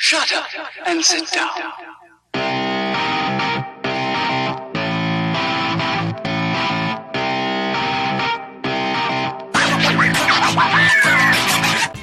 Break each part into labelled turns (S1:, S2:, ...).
S1: Shut up and sit down.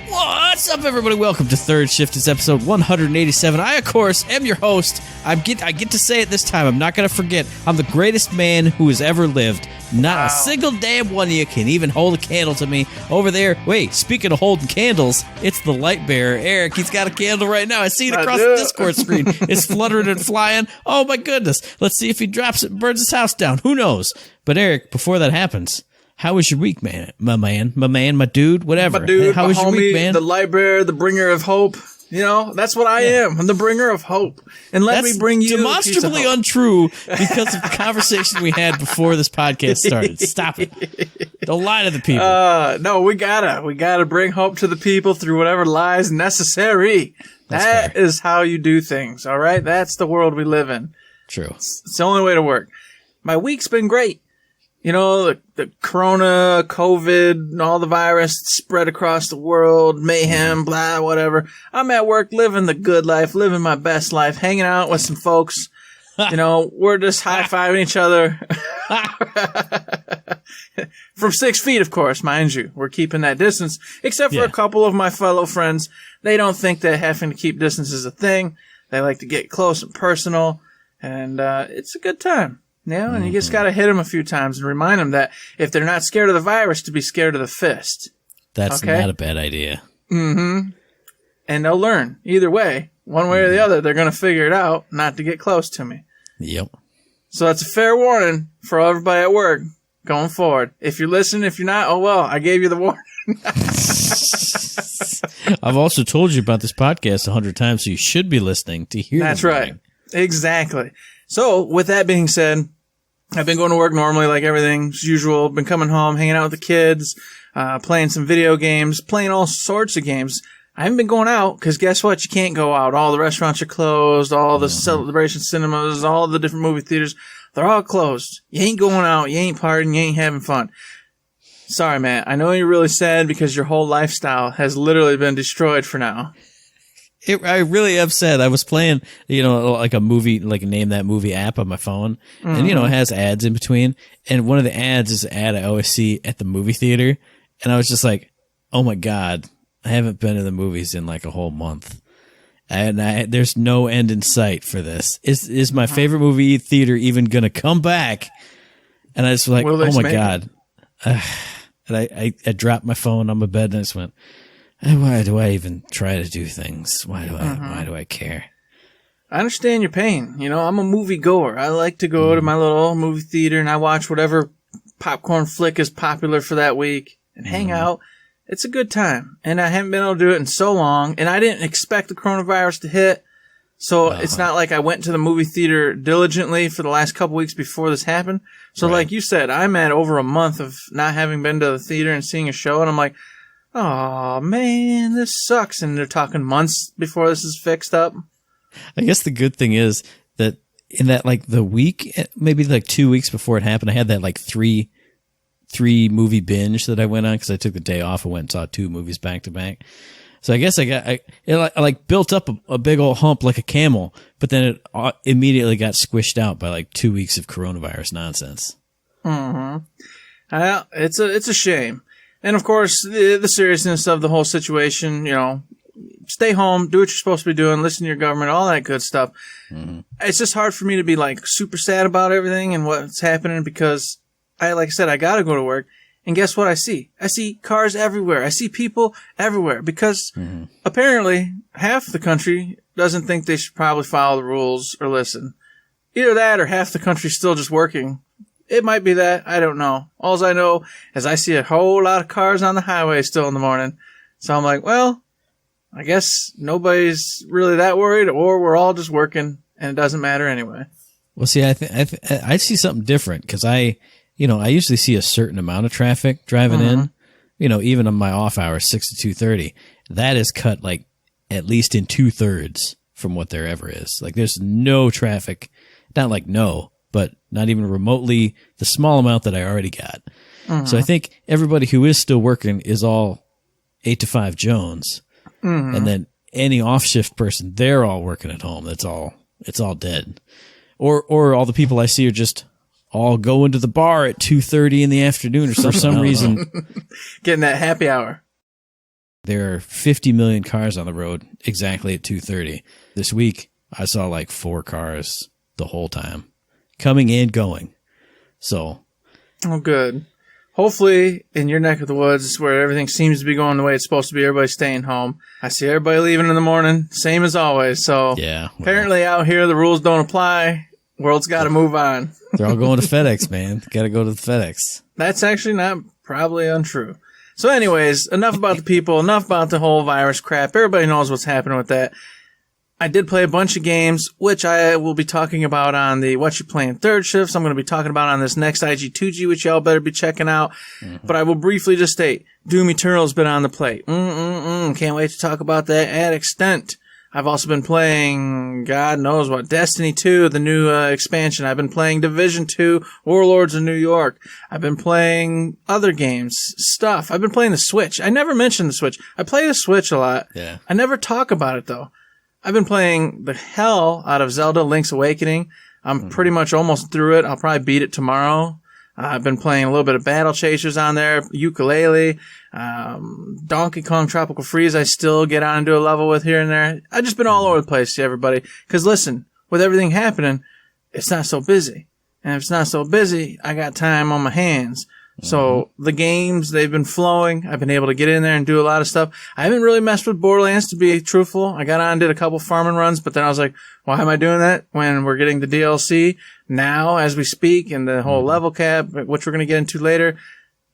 S2: What's up, everybody? Welcome to Third Shift. It's episode 187. I, of course, am your host. I get to say it this time. I'm not going to forget. I'm the greatest man who has ever lived. Not a single damn one of you can even hold a candle to me. Over there, wait, speaking of holding candles, it's the light bearer, Eric. He's got a candle right now. I see it across the Discord screen. It's fluttering and flying. Oh, my goodness. Let's see if he drops it and burns his house down. Who knows? But, Eric, before that happens, how was your week, man? My dude, whatever.
S3: My dude,
S2: how was your week, man?
S3: The light bearer, the bringer of hope. You know, that's what I am. I'm the bringer of hope. And let me bring you
S2: demonstrably untrue because of the conversation we had before this podcast started. Stop it. Don't lie to the people.
S3: No, we gotta bring hope to the people through whatever lies necessary. That is how you do things, all right? That's the world we live in.
S2: True.
S3: It's the only way to work. My week's been great. You know, the corona, COVID, and all the virus spread across the world, mayhem, blah, whatever. I'm at work living the good life, living my best life, hanging out with some folks. You know, we're just high-fiving each other. From 6 feet, of course, mind you. We're keeping that distance. Except for a couple of my fellow friends. They don't think that having to keep distance is a thing. They like to get close and personal. And it's a good time. Yeah, and you just got to hit them a few times and remind them that if they're not scared of the virus, to be scared of the fist.
S2: That's not a bad idea.
S3: Mm-hmm. And they'll learn. Either way, one way or the other, they're going to figure it out not to get close to me.
S2: Yep.
S3: So that's a fair warning for everybody at work going forward. If you're listening, if you're not, oh well, I gave you the warning.
S2: I've also told you about this podcast 100 times, so you should be listening to hear
S3: That's right. Exactly. So, with that being said, I've been going to work normally like everything as usual. Been coming home, hanging out with the kids, playing some video games, playing all sorts of games. I haven't been going out because guess what? You can't go out. All the restaurants are closed. All the celebration cinemas, all the different movie theaters, they're all closed. You ain't going out. You ain't partying. You ain't having fun. Sorry, man. I know you're really sad because your whole lifestyle has literally been destroyed for now.
S2: I really am sad. I was playing, like a movie, like a Name That Movie app on my phone. Mm-hmm. And, it has ads in between. And one of the ads is an ad I always see at the movie theater. And I was just like, oh my God, I haven't been to the movies in like a whole month. And there's no end in sight for this. Is my favorite movie theater even going to come back? And I just was like, oh my God. And I dropped my phone on my bed and I just went, why do I even try to do things? Why do I care?
S3: I understand your pain. I'm a movie goer. I like to go to my little movie theater and I watch whatever popcorn flick is popular for that week and hang out. It's a good time. And I haven't been able to do it in so long. And I didn't expect the coronavirus to hit. So it's not like I went to the movie theater diligently for the last couple weeks before this happened. So like you said, I'm at over a month of not having been to the theater and seeing a show. And I'm like, oh, man, this sucks. And they're talking months before this is fixed up.
S2: I guess the good thing is that in that, like, the week, maybe like 2 weeks before it happened, I had that, like, three movie binge that I went on because I took the day off and went and saw 2 movies back to back. So I guess I built up a big old hump like a camel, but then it immediately got squished out by, like, 2 weeks of coronavirus nonsense.
S3: Mm-hmm. It's a shame. And, of course, the seriousness of the whole situation, stay home, do what you're supposed to be doing, listen to your government, all that good stuff. Mm-hmm. It's just hard for me to be, like, super sad about everything and what's happening because, like I said, I got to go to work. And guess what I see? I see cars everywhere. I see people everywhere because apparently half the country doesn't think they should probably follow the rules or listen. Either that or half the country's still just working. It might be that. I don't know. All I know is I see a whole lot of cars on the highway still in the morning. So I'm like, well, I guess nobody's really that worried or we're all just working and it doesn't matter anyway.
S2: Well, see, I see something different because I usually see a certain amount of traffic driving in, even on my off hours, 6 to 2:30. That is cut like at least in 2/3 from what there ever is. Like there's no traffic, not like no, but not even remotely the small amount that I already got. So I think everybody who is still working is all 8 to 5 Jones. And then any off-shift person, they're all working at home. It's all dead. Or all the people I see are just all going to the bar at 2:30 in the afternoon or for some reason.
S3: Getting that happy hour.
S2: There are 50 million cars on the road exactly at 2:30. This week, I saw like 4 cars the whole time, coming and going. So.
S3: Oh, good. Hopefully, in your neck of the woods, where everything seems to be going the way it's supposed to be, everybody's staying home. I see everybody leaving in the morning, same as always. So,
S2: yeah, well,
S3: apparently out here, the rules don't apply. World's got to move on.
S2: They're all going to FedEx, man. Got to go to the FedEx.
S3: That's actually not probably untrue. So anyways, enough about the people, enough about the whole virus crap. Everybody knows what's happening with that. I did play a bunch of games, which I will be talking about on the What You Playing Third Shifts. I'm going to be talking about on this next IG2G, which y'all better be checking out. Mm-hmm. But I will briefly just state, Doom Eternal's been on the plate. Can't wait to talk about that at extent. I've also been playing, God knows what, Destiny 2, the new expansion. I've been playing Division 2, Warlords of New York. I've been playing other games, stuff. I've been playing the Switch. I never mentioned the Switch. I play the Switch a lot.
S2: Yeah.
S3: I never talk about it, though. I've been playing the hell out of Zelda Link's Awakening. I'm pretty much almost through it. I'll probably beat it tomorrow. I've been playing a little bit of Battle Chasers on there, ukulele, Donkey Kong Tropical Freeze. I still get on and do a level with here and there. I've just been all over the place, everybody. Because listen, with everything happening, it's not so busy. And if it's not so busy, I got time on my hands. So the games, they've been flowing. I've been able to get in there and do a lot of stuff. I haven't really messed with Borderlands, to be truthful. I got on and did a couple farming runs, but then I was like, why am I doing that when we're getting the DLC now as we speak and the whole level cap, which we're going to get into later.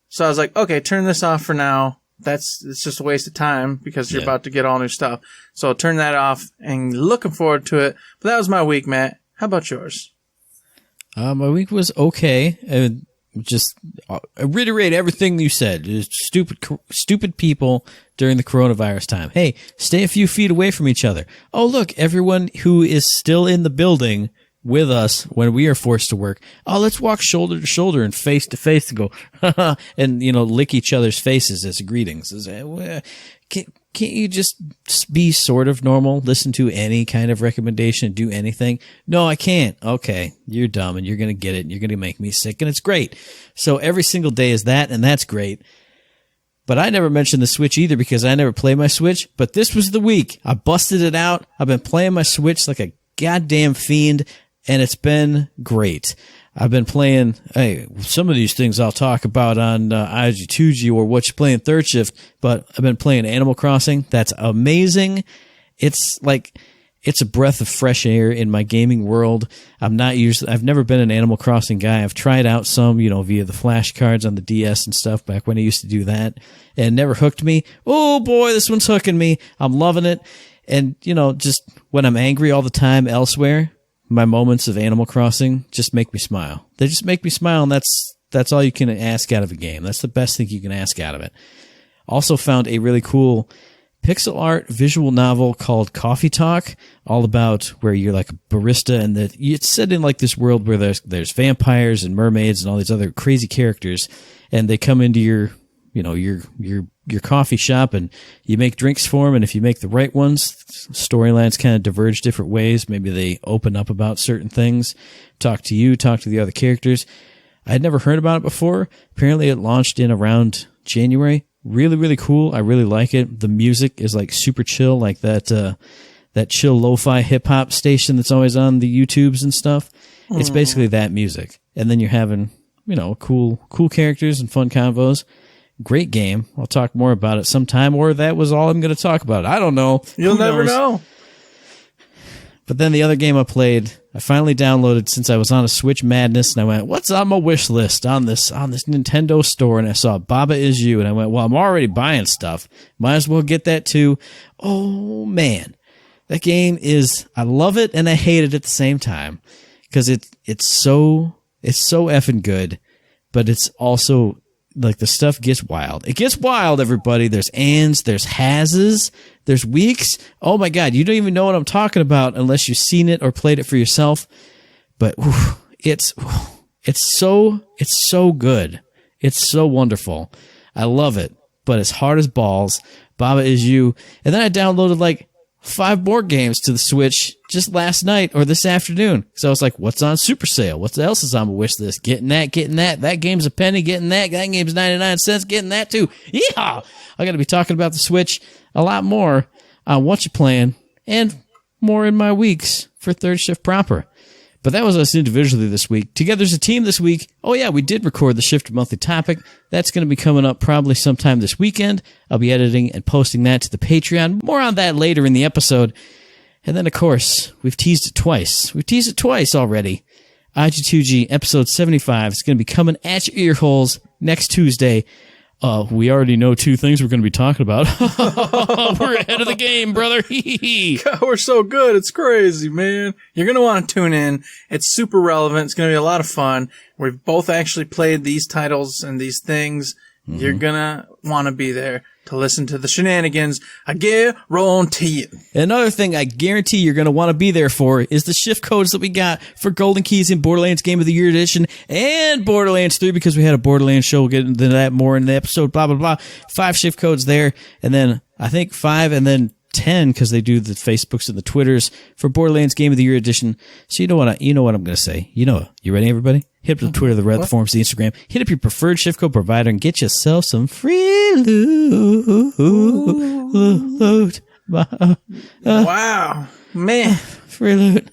S3: So I was like, okay, turn this off for now. It's just a waste of time because you're about to get all new stuff. So turn that off and looking forward to it. But that was my week, Matt. How about yours?
S2: My week was okay. Just reiterate everything you said. Stupid people during the coronavirus time. Hey, stay a few feet away from each other. Oh, look, everyone who is still in the building with us when we are forced to work. Oh, let's walk shoulder to shoulder and face to face and go, and, lick each other's faces as greetings. Can't you just be sort of normal? Listen to any kind of recommendation, do anything? No, I can't. Okay, you're dumb and you're going to get it and you're going to make me sick and it's great. So every single day is that and that's great. But I never mentioned the Switch either because I never play my Switch. But this was the week. I busted it out. I've been playing my Switch like a goddamn fiend and it's been great. I've been playing, some of these things I'll talk about on IG2G or What You Playing Third Shift, but I've been playing Animal Crossing. That's amazing. It's a breath of fresh air in my gaming world. I've never been an Animal Crossing guy. I've tried out some, via the flashcards on the DS and stuff back when I used to do that, and it never hooked me. Oh boy, this one's hooking me. I'm loving it. And, just when I'm angry all the time elsewhere, my moments of Animal Crossing just make me smile. They just make me smile, and that's all you can ask out of a game. That's the best thing you can ask out of it. Also found a really cool pixel art visual novel called Coffee Talk, all about where you're like a barista, and it's set in like this world where there's vampires and mermaids and all these other crazy characters, and they come into your coffee shop and you make drinks for them, and if you make the right ones, storylines kind of diverge different ways. Maybe they open up about certain things, talk to the other characters. I had never heard about it before. Apparently it launched in around January. Really, really cool. I really like it. The music is like super chill, like that chill lo-fi hip-hop station that's always on the YouTubes and stuff. It's basically that music. And then you're having, cool characters and fun convos. Great game. I'll talk more about it sometime, or that was all I'm going to talk about. I don't know.
S3: You'll never know.
S2: But then the other game I played, I finally downloaded since I was on a Switch madness, and I went, what's on my wish list on this Nintendo store? And I saw Baba Is You, and I went, well, I'm already buying stuff. Might as well get that too. Oh, man. That game I love it and I hate it at the same time because it's so effing good, but it's also like the stuff gets wild. It gets wild, everybody. There's ands, there's hases, there's weeks. Oh my God, you don't even know what I'm talking about unless you've seen it or played it for yourself. But it's so good. It's so wonderful. I love it, but it's hard as balls. Baba Is You. And then I downloaded like 5 more games to the Switch just last night or this afternoon. So I was like, what's on super sale? What else is on my wish list? Getting that. That game's a penny. Getting that. That game's 99 cents. Getting that too. Yeehaw! I got to be talking about the Switch a lot more on What You Playing and more in my weeks for Third Shift proper. But that was us individually this week. Together as a team this week, oh yeah, we did record the Shifter Monthly Topic. That's going to be coming up probably sometime this weekend. I'll be editing and posting that to the Patreon. More on that later in the episode. And then, of course, we've teased it twice. We've teased it twice already. IG2G episode 75 is going to be coming at your ear holes next Tuesday. We already know 2 things we're going to be talking about. We're ahead of the game, brother.
S3: God, we're so good. It's crazy, man. You're going to want to tune in. It's super relevant. It's going to be a lot of fun. We've both actually played these titles and these things. Mm-hmm. You're going to want to be there to listen to the shenanigans. I guarantee you.
S2: Another thing I guarantee you're going to want to be there for is the shift codes that we got for Golden Keys in Borderlands Game of the Year Edition and Borderlands 3, because we had a Borderlands show. We'll get into that more in the episode, blah, blah, blah. 5 shift codes there, and then I think 5 and then 10, because they do the Facebooks and the Twitters for Borderlands Game of the Year Edition. So you know what I'm going to say. You ready, everybody? Hit up the Twitter, the Reddit, the forums, the Instagram. Hit up your preferred shift code provider and get yourself some free loot.
S3: Wow, man,
S2: free loot.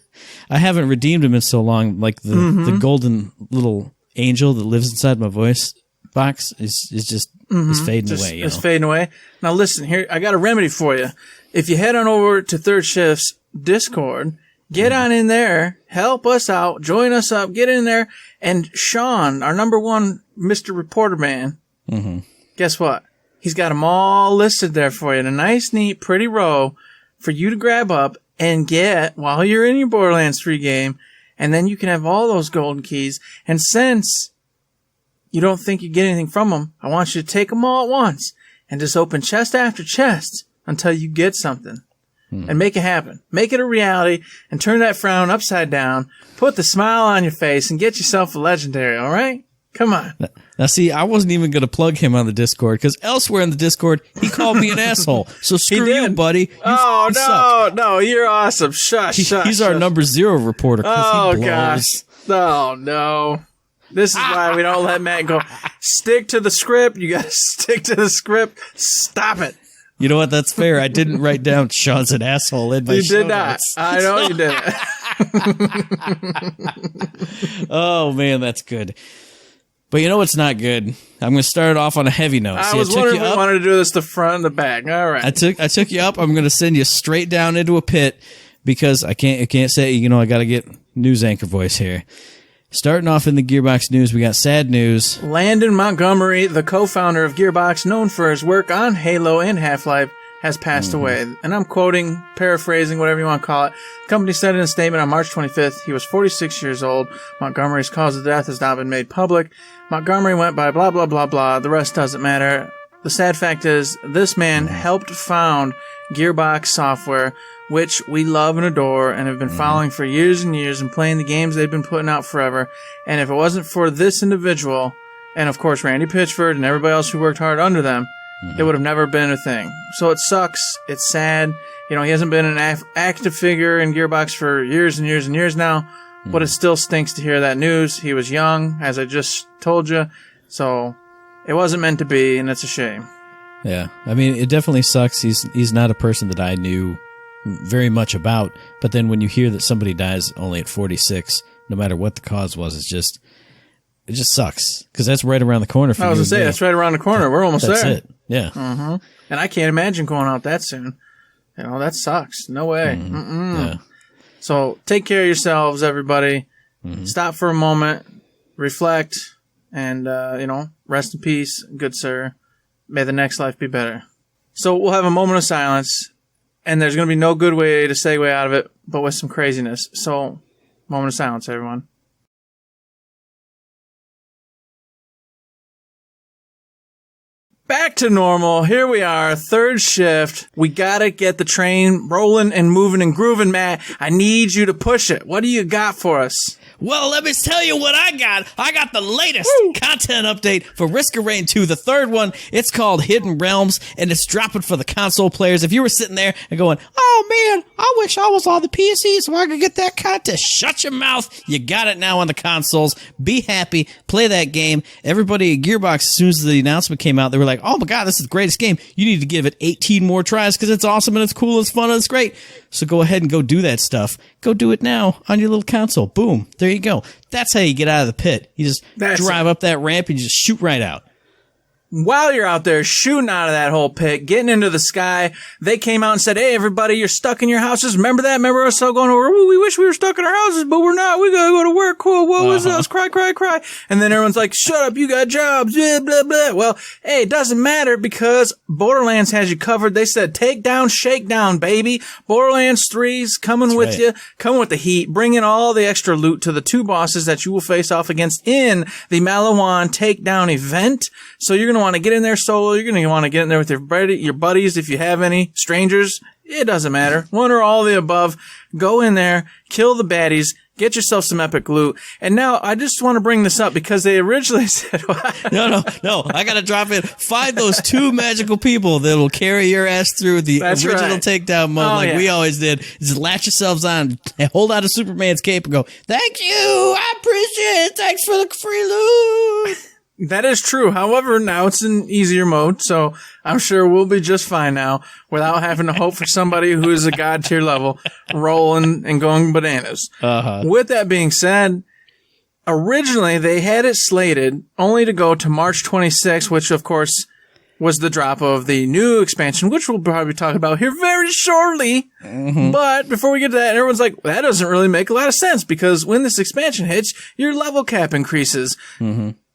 S2: I haven't redeemed them in so long. Like the golden little angel that lives inside my voice box is just is fading away.
S3: It's fading away. Now listen, here I got a remedy for you. If you head on over to Third Shift's Discord, get on in there, help us out, join us up, get in there, and Sean, our number one Mr. Reporter Man, guess what? He's got them all listed there for you in a nice, neat, pretty row for you to grab up and get while you're in your Borderlands 3 game, and then you can have all those golden keys. And since you don't think you get anything from them, I want you to take them all at once and just open chest after chest until you get something. And make it happen. Make it a reality and turn that frown upside down. Put the smile on your face and get yourself a legendary, all right? Come on.
S2: Now, see, I wasn't even going to plug him on the Discord because elsewhere in the Discord, he called me an asshole. So screw you, buddy.
S3: No, you're awesome. Shush.
S2: He's our number 0 reporter.
S3: Oh,
S2: he
S3: gosh. Oh, no. This is why we don't let Matt go. Stick to the script. You got to stick to the script. Stop it.
S2: You know what? That's fair. I didn't write down Sean's an asshole in my
S3: You
S2: show
S3: did not.
S2: notes.
S3: I know you didn't.
S2: Oh, man, that's good. But you know what's not good? I'm going to start it off on a heavy note.
S3: I was wondering if we wanted to do this the front and the back. All right.
S2: I took you up. I'm going to send you straight down into a pit because I can't say, I got to get news anchor voice here. Starting off in the Gearbox news, we got sad news.
S3: Landon Montgomery, the co-founder of Gearbox, known for his work on Halo and Half-Life, has passed away. And I'm quoting, paraphrasing, whatever you want to call it. The company said in a statement on March 25th, he was 46 years old. Montgomery's cause of death has not been made public. Montgomery went by blah, blah, blah, blah. The rest doesn't matter. The sad fact is, this man helped found Gearbox Software, which we love and adore and have been following for years and years and playing the games they've been putting out forever. And if it wasn't for this individual, and of course Randy Pitchford and everybody else who worked hard under them, it would have never been a thing. So it sucks. It's sad. He hasn't been an active figure in Gearbox for years and years and years now, but it still stinks to hear that news. He was young, as I just told you, so it wasn't meant to be, and it's a shame.
S2: Yeah, I mean, it definitely sucks. He's not a person that I knew very much about, but then when you hear that somebody dies only at 46, no matter what the cause was, it just sucks because that's right around the corner for you.
S3: I was going to say, that's right around the corner. We're almost
S2: that's
S3: there.
S2: That's it. Yeah.
S3: And I can't imagine going out that soon. That sucks. No way.
S2: Yeah.
S3: So take care of yourselves, everybody. Stop for a moment, reflect, and, rest in peace, good sir. May the next life be better. So we'll have a moment of silence, and there's going to be no good way to segue out of it, but with some craziness. So, moment of silence, everyone. Back to normal. Here we are, third shift. We gotta get the train rolling and moving and grooving, Matt. I need you to push it. What do you got for us?
S2: Well, let me tell you what I got. I got the latest content update for Risk of Rain 2, the third one. It's called Hidden Realms, and it's dropping for the console players. If you were sitting there and going, oh man, I wish I was on the PC so I could get that content, shut your mouth. You got it now on the consoles. Be happy. Play that game. Everybody at Gearbox, as soon as the announcement came out, they were like, oh my god, this is the greatest game. You need to give it 18 more tries because it's awesome and it's cool and it's fun and it's great. So go ahead and go do that stuff. Go do it now on your little console. Boom. There you go. That's how you get out of the pit. You just drive up that ramp and you just shoot right out.
S3: While you're out there shooting out of that whole pit, getting into the sky, they came out and said, hey, everybody, you're stuck in your houses. Remember that? Remember us all going over, we wish we were stuck in our houses, but we're not. We gotta go to work. Cool. What was us? Cry, cry, cry. And then everyone's like, shut up. You got jobs. Blah, blah, blah. Well, hey, it doesn't matter because Borderlands has you covered. They said, take down, shake down, baby. Borderlands 3's coming with you, coming with the heat, bringing all the extra loot to the two bosses that you will face off against in the Malawan takedown event. So you're going to want to get in there solo. You're going to want to get in there with your buddies if you have any. Strangers, it doesn't matter. One or all of the above. Go in there, kill the baddies, get yourself some epic loot. And now I just want to bring this up because they originally said,
S2: No. I got to drop in. Find those two magical people that'll carry your ass through the original takedown mode we always did. Just latch yourselves on, hold out a Superman's cape and go, thank you. I appreciate it. Thanks for the free loot.
S3: That is true. However, now it's in easier mode, so I'm sure we'll be just fine now without having to hope for somebody who is a god tier level rolling and going bananas. With that being said, originally they had it slated only to go to March 26th, which of course was the drop of the new expansion, which we'll probably talk about here very shortly. But before we get to that, everyone's like, that doesn't really make a lot of sense because when this expansion hits, your level cap increases.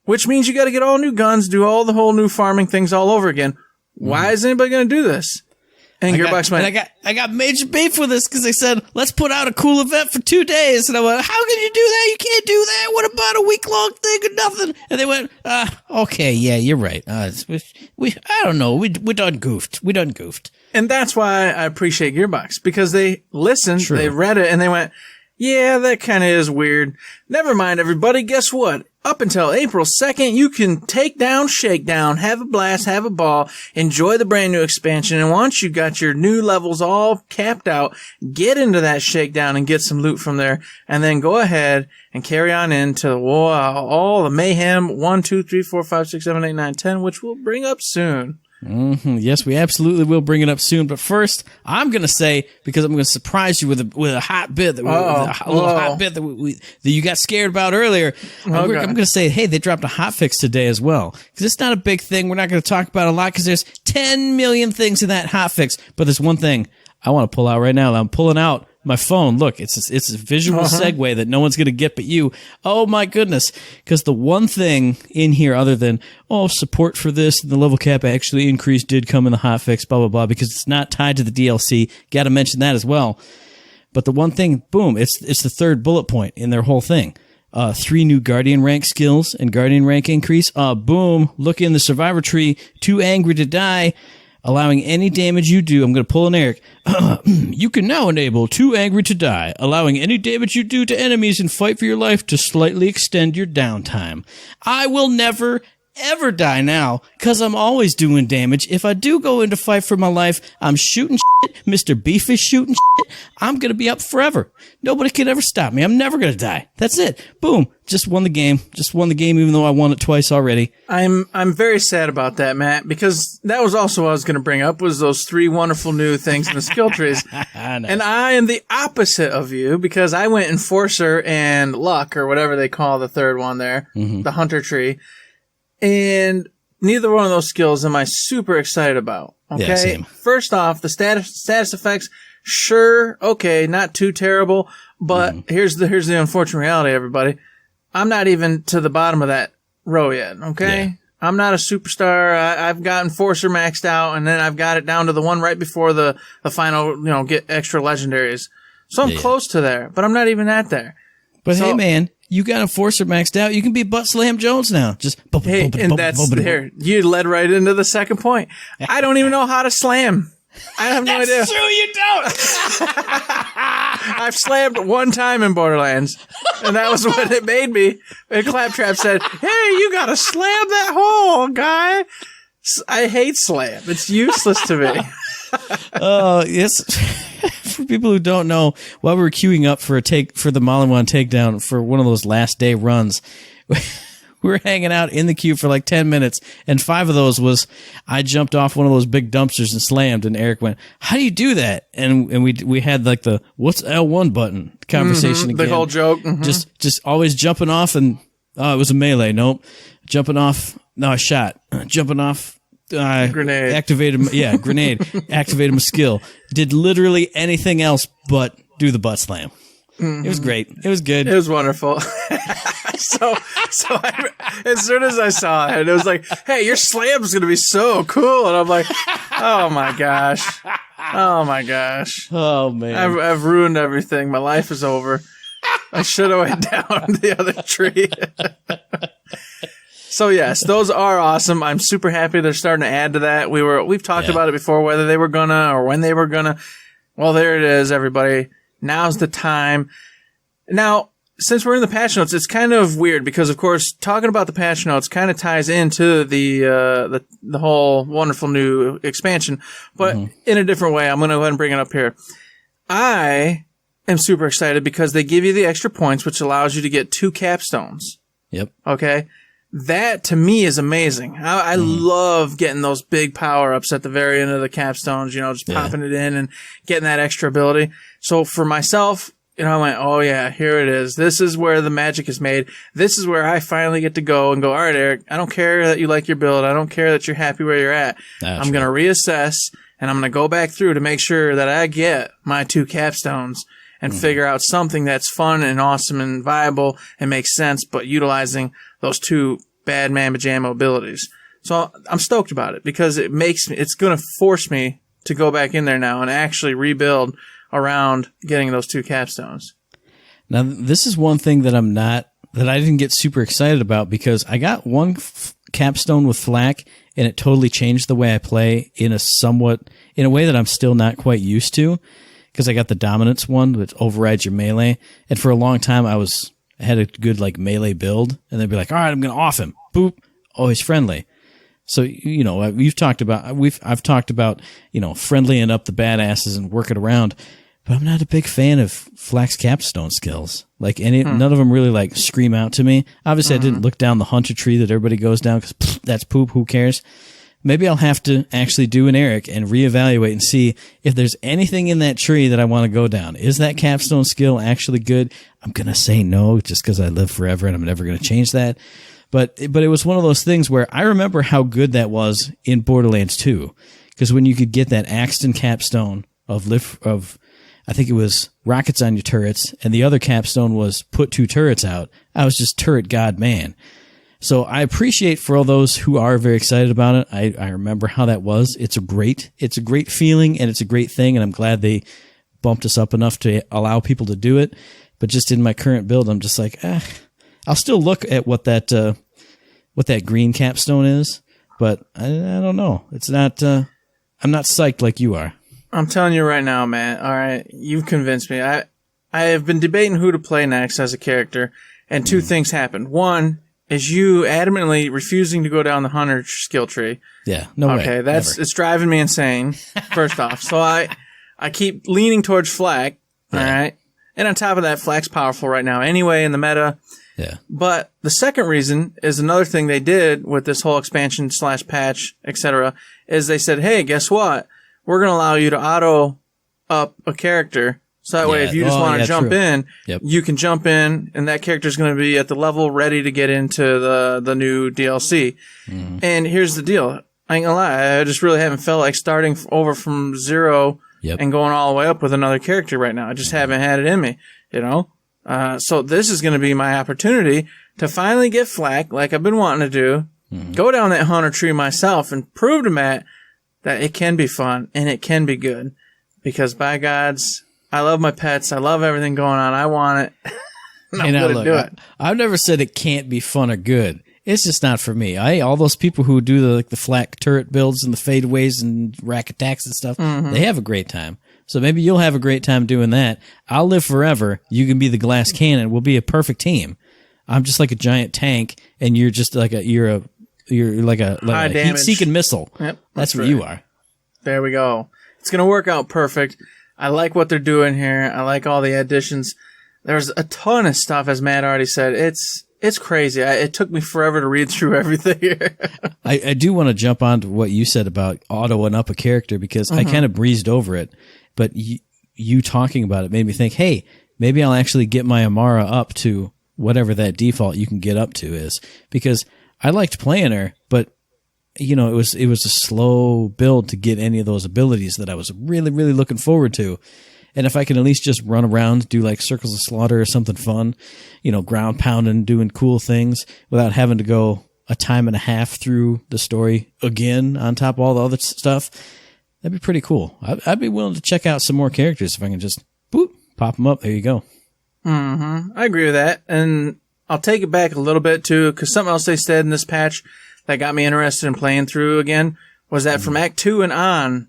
S3: Which means you got to get all new guns, do all the whole new farming things all over again. Why is anybody going to do this? And Gearbox went,
S2: I got major beef with this because they said, let's put out a cool event for 2 days. And I went, how can you do that? You can't do that. What about a week-long thing or nothing? And they went, okay, yeah, you're right. I don't know. We done goofed.
S3: And that's why I appreciate Gearbox because they listened, they read it, and they went, yeah, that kind of is weird. Never mind, everybody. Guess what? Up until April 2nd, you can take down, shake down, have a blast, have a ball, enjoy the brand new expansion. And once you got your new levels all capped out, get into that shakedown and get some loot from there. And then go ahead and carry on into all the mayhem 1, 2, 3, 4, 5, 6, 7, 8, 9, 10, which we'll bring up soon.
S2: Yes, we absolutely will bring it up soon. But first, I'm going to say, because I'm going to surprise you with a hot bit, hot bit that you got scared about earlier. I'm going to say, hey, they dropped a hotfix today as well. Because it's not a big thing. We're not going to talk about it a lot because there's 10 million things in that hotfix. But there's one thing I want to pull out right now. I'm pulling out my phone. Look, it's a visual segue that no one's going to get but you. Oh my goodness. Because the one thing in here other than, support for this and the level cap actually increased did come in the hotfix, blah, blah, blah, because it's not tied to the DLC. Got to mention that as well. But the one thing, boom, it's the third bullet point in their whole thing. 3 new Guardian rank skills and Guardian rank increase. Boom, look in the survivor tree. Too angry to die. Allowing any damage you do, I'm going to pull an Eric. You can now enable Too Angry to Die, allowing any damage you do to enemies and fight for your life to slightly extend your downtime. I will never, ever die now, because I'm always doing damage. If I do go into fight for my life, I'm shooting shit. Mr. Beef is shooting shit. I'm going to be up forever. Nobody can ever stop me. I'm never going to die. That's it. Boom. Just won the game. Even though I won it twice already.
S3: I'm very sad about that, Matt, because that was also what I was going to bring up was those 3 wonderful new things in the skill trees. Nice. And I am the opposite of you because I went Enforcer and Luck, or whatever they call the third one there, the Hunter tree. And neither one of those skills am I super excited about. Okay.
S2: Yeah, same.
S3: First off, the status effects, sure, okay, not too terrible, but here's the unfortunate reality, everybody. I'm not even to the bottom of that row yet, okay? Yeah. I'm not a superstar. I've got Enforcer maxed out, and then I've got it down to the one right before the final, get extra legendaries. So I'm close to there, but I'm not even at there.
S2: But hey, man, You got Enforcer maxed out. You can be Butt Slam Jones now. Just
S3: Hey, and that's there. You led right into the second point. I don't even know how to slam. I have no idea.
S2: That's true, you don't.
S3: I've slammed one time in Borderlands, and that was what it made me. And Claptrap said, "Hey, you gotta slam that hole, guy." I hate slam. It's useless to me.
S2: Oh, yes. For people who don't know, while we were queuing up for the Maliwan takedown for one of those last day runs, we were hanging out in the queue for like 10 minutes, and 5 of those was I jumped off one of those big dumpsters and slammed, and Eric went, "How do you do that?" And we had like the "what's L1 button" conversation again.
S3: The whole joke. Mm-hmm.
S2: Just always jumping off, and it was a melee. Nope. Jumping off. No, I shot. Jumping off.
S3: Grenade.
S2: Grenade. Activated my skill. Did literally anything else but do the butt slam. It was great. It was good.
S3: It was wonderful. so as soon as I saw it, it was like, "Hey, your slam's going to be so cool." And I'm like, "Oh my gosh. Oh my gosh.
S2: Oh man.
S3: I've ruined everything. My life is over. I should have went down the other tree." So yes, those are awesome. I'm super happy they're starting to add to that. We've talked about it before, whether they were gonna or when they were gonna. Well, there it is, everybody. Now's the time. Now, since we're in the patch notes, it's kind of weird because, of course, talking about the patch notes kind of ties into the whole wonderful new expansion, but in a different way. I'm going to go ahead and bring it up here. I am super excited because they give you the extra points, which allows you to get 2 capstones.
S2: Yep.
S3: Okay. That to me is amazing. I love getting those big power ups at the very end of the capstones, just popping it in and getting that extra ability. So for myself, I went, "Oh yeah, here it is. This is where the magic is made. This is where I finally get to go and go, all right, Eric, I don't care that you like your build. I don't care that you're happy where you're at. I'm going to reassess and I'm going to go back through to make sure that I get my 2 capstones and figure out something that's fun and awesome and viable and makes sense, but utilizing those 2 bad man pajama abilities." So I'm stoked about it because it's going to force me to go back in there now and actually rebuild around getting those 2 capstones.
S2: Now, this is one thing that I didn't get super excited about because I got one capstone with flak and it totally changed the way I play in a way that I'm still not quite used to. Because I got the dominance one that overrides your melee. And for a long time, I had a good like melee build. And they'd be like, "All right, I'm going to off him." Boop. Oh, he's friendly. So, I've talked about, friendlying up the badasses and working around. But I'm not a big fan of Flak's capstone skills. Like none of them really like scream out to me. Obviously, I didn't look down the hunter tree that everybody goes down because that's poop. Who cares? Maybe I'll have to actually do an Eric and reevaluate and see if there's anything in that tree that I want to go down. Is that capstone skill actually good? I'm going to say no just because I live forever and I'm never going to change that. But it was one of those things where I remember how good that was in Borderlands 2. Because when you could get that Axton capstone of I think it was rockets on your turrets, and the other capstone was put 2 turrets out, I was just turret god man. So I appreciate for all those who are very excited about it. I remember how that was. It's a great feeling and it's a great thing. And I'm glad they bumped us up enough to allow people to do it. But just in my current build, I'm just like, I'll still look at what that green capstone is, but I don't know. It's not, I'm not psyched like you are.
S3: I'm telling you right now, man. All right. You've convinced me. I have been debating who to play next as a character, and 2 things happened. One, is you adamantly refusing to go down the hunter skill tree.
S2: Yeah, no way.
S3: Okay, it's driving me insane, first off. So I keep leaning towards Flak, all right? And on top of that, Flak's powerful right now anyway in the meta.
S2: Yeah.
S3: But the second reason is another thing they did with this whole expansion / patch, etc., is they said, "Hey, guess what? We're going to allow you to auto up a character. So that way, if you just want to jump in, you can jump in, and that character is going to be at the level ready to get into the new DLC. And here's the deal. I ain't going to lie. I just really haven't felt like starting over from 0 and going all the way up with another character right now. I just haven't had it in me, So this is going to be my opportunity to finally get Flak like I've been wanting to do, go down that hunter tree myself and prove to Matt that it can be fun and it can be good. Because by gods, I love my pets. I love everything going on. I want it. I'm going to do it.
S2: I've never said it can't be fun or good. It's just not for me. All those people who do the flat turret builds and the fadeaways and rack attacks and stuff, they have a great time. So maybe you'll have a great time doing that. I'll live forever. You can be the glass cannon. We'll be a perfect team. I'm just like a giant tank, and you're just like a heat-seeking missile.
S3: Yep,
S2: that's what
S3: right.
S2: you are.
S3: There we go. It's going to work out perfect. I like what they're doing here. I like all the additions. There's a ton of stuff, as Matt already said. It's crazy. It took me forever to read through everything here.
S2: I do want to jump on to what you said about autoing up a character, because I kind of breezed over it, but you talking about it made me think, hey, maybe I'll actually get my Amara up to whatever that default you can get up to is, because I liked playing her, but it was a slow build to get any of those abilities that I was really, really looking forward to. And if I can at least just run around, do like Circles of Slaughter or something fun, ground pounding, doing cool things without having to go a time and a half through the story again on top of all the other stuff, that'd be pretty cool. I'd be willing to check out some more characters if I can just pop them up. There you go.
S3: Mm-hmm. I agree with that. And I'll take it back a little bit too, because something else they said in this patch that got me interested in playing through again was that from Act 2 and on,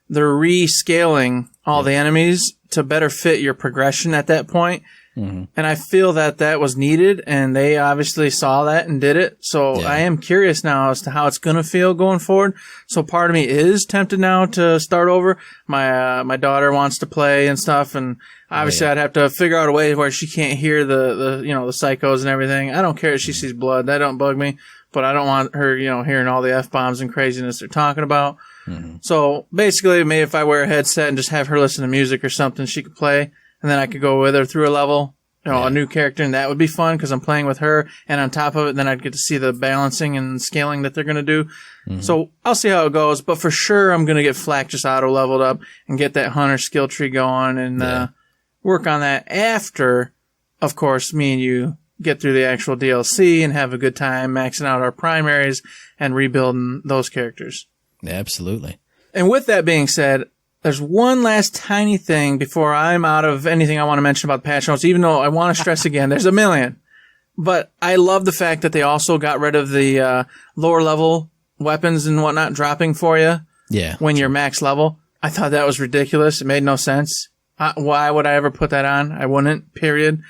S3: they're rescaling all the enemies to better fit your progression at that point. And I feel that was needed, and they obviously saw that and did it. So I am curious now as to how it's going to feel going forward. So part of me is tempted now to start over. My daughter wants to play and stuff, and obviously I'd have to figure out a way where she can't hear the psychos and everything. I don't care if she sees blood. That don't bug me. But I don't want her, hearing all the F-bombs and craziness they're talking about. So basically, maybe if I wear a headset and just have her listen to music or something, she could play, and then I could go with her through a level, a new character, and that would be fun because I'm playing with her, and on top of it, then I'd get to see the balancing and scaling that they're going to do. So I'll see how it goes, but for sure I'm going to get Flak just auto-leveled up and get that hunter skill tree going and work on that after, of course, me and you get through the actual DLC and have a good time maxing out our primaries and rebuilding those characters.
S2: Absolutely.
S3: And with that being said, there's one last tiny thing before I'm out of anything I want to mention about the patch notes, even though I want to stress again, there's a million. But I love the fact that they also got rid of the lower level weapons and whatnot dropping for you when you're max level. I thought that was ridiculous. It made no sense. Why would I ever put that on? I wouldn't, period.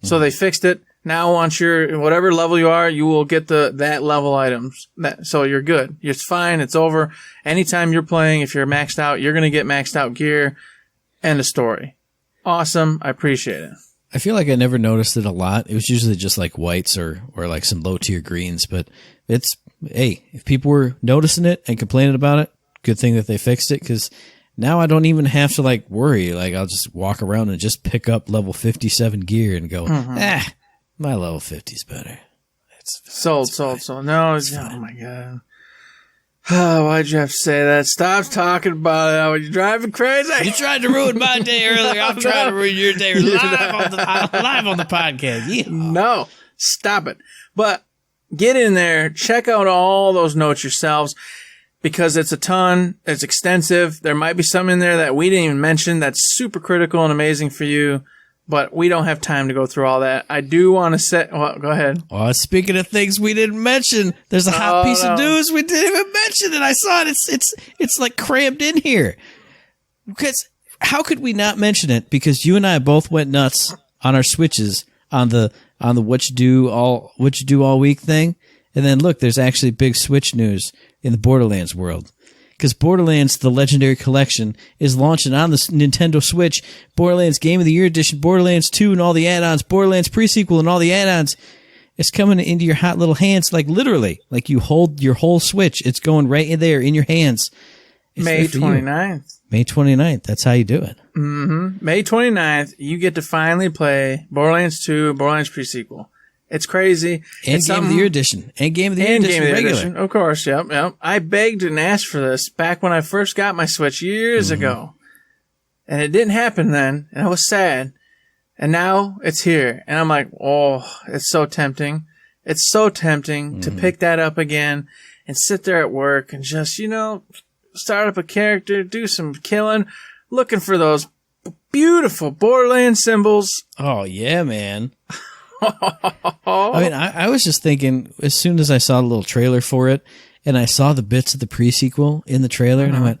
S3: So they fixed it. Now, once you're whatever level you are, you will get that level items. So you're good. It's fine. It's over. Anytime you're playing, if you're maxed out, you're going to get maxed out gear. End of story. Awesome. I appreciate it.
S2: I feel like I never noticed it a lot. It was usually just like whites or like some low tier greens. But if people were noticing it and complaining about it, good thing that they fixed it, because now I don't even have to like worry. Like I'll just walk around and just pick up level 57 gear and go, my level 50 is better.
S3: Sold. No, oh my God. Oh, why'd you have to say that? Stop talking about it. You're driving crazy.
S2: You tried to ruin my day earlier. I'm trying to ruin your day live on the podcast. Yeah.
S3: No, stop it. But get in there. Check out all those notes yourselves, because it's a ton. It's extensive. There might be some in there that we didn't even mention that's super critical and amazing for you. But we don't have time to go through all that. I do want to say, well, go ahead.
S2: Well, speaking of things we didn't mention, there's a hot piece of news we didn't even mention, and I saw it. It's like crammed in here. Because how could we not mention it? Because you and I both went nuts on our Switches on the what you do all week thing, and then look, there's actually big Switch news in the Borderlands world. Because Borderlands, the Legendary Collection, is launching on the Nintendo Switch. Borderlands Game of the Year Edition, Borderlands 2 and all the add-ons, Borderlands Pre-Sequel and all the add-ons. It's coming into your hot little hands, like literally. Like you hold your whole Switch. It's going right in there in your hands. It's
S3: May 29th.
S2: May 29th. That's how you do it.
S3: Mm-hmm. May 29th, you get to finally play Borderlands 2, Borderlands Pre-Sequel. It's crazy.
S2: And Game of the Year Edition. And Game of the Year Edition regular.
S3: Of course, yep. I begged and asked for this back when I first got my Switch years ago. And it didn't happen then, and I was sad. And now it's here. And I'm like, oh, it's so tempting. It's so tempting to pick that up again and sit there at work and just, start up a character, do some killing, looking for those beautiful Borderlands symbols.
S2: Oh, yeah, man. I mean, I was just thinking, as soon as I saw the little trailer for it, and I saw the bits of the pre-sequel in the trailer, and I went,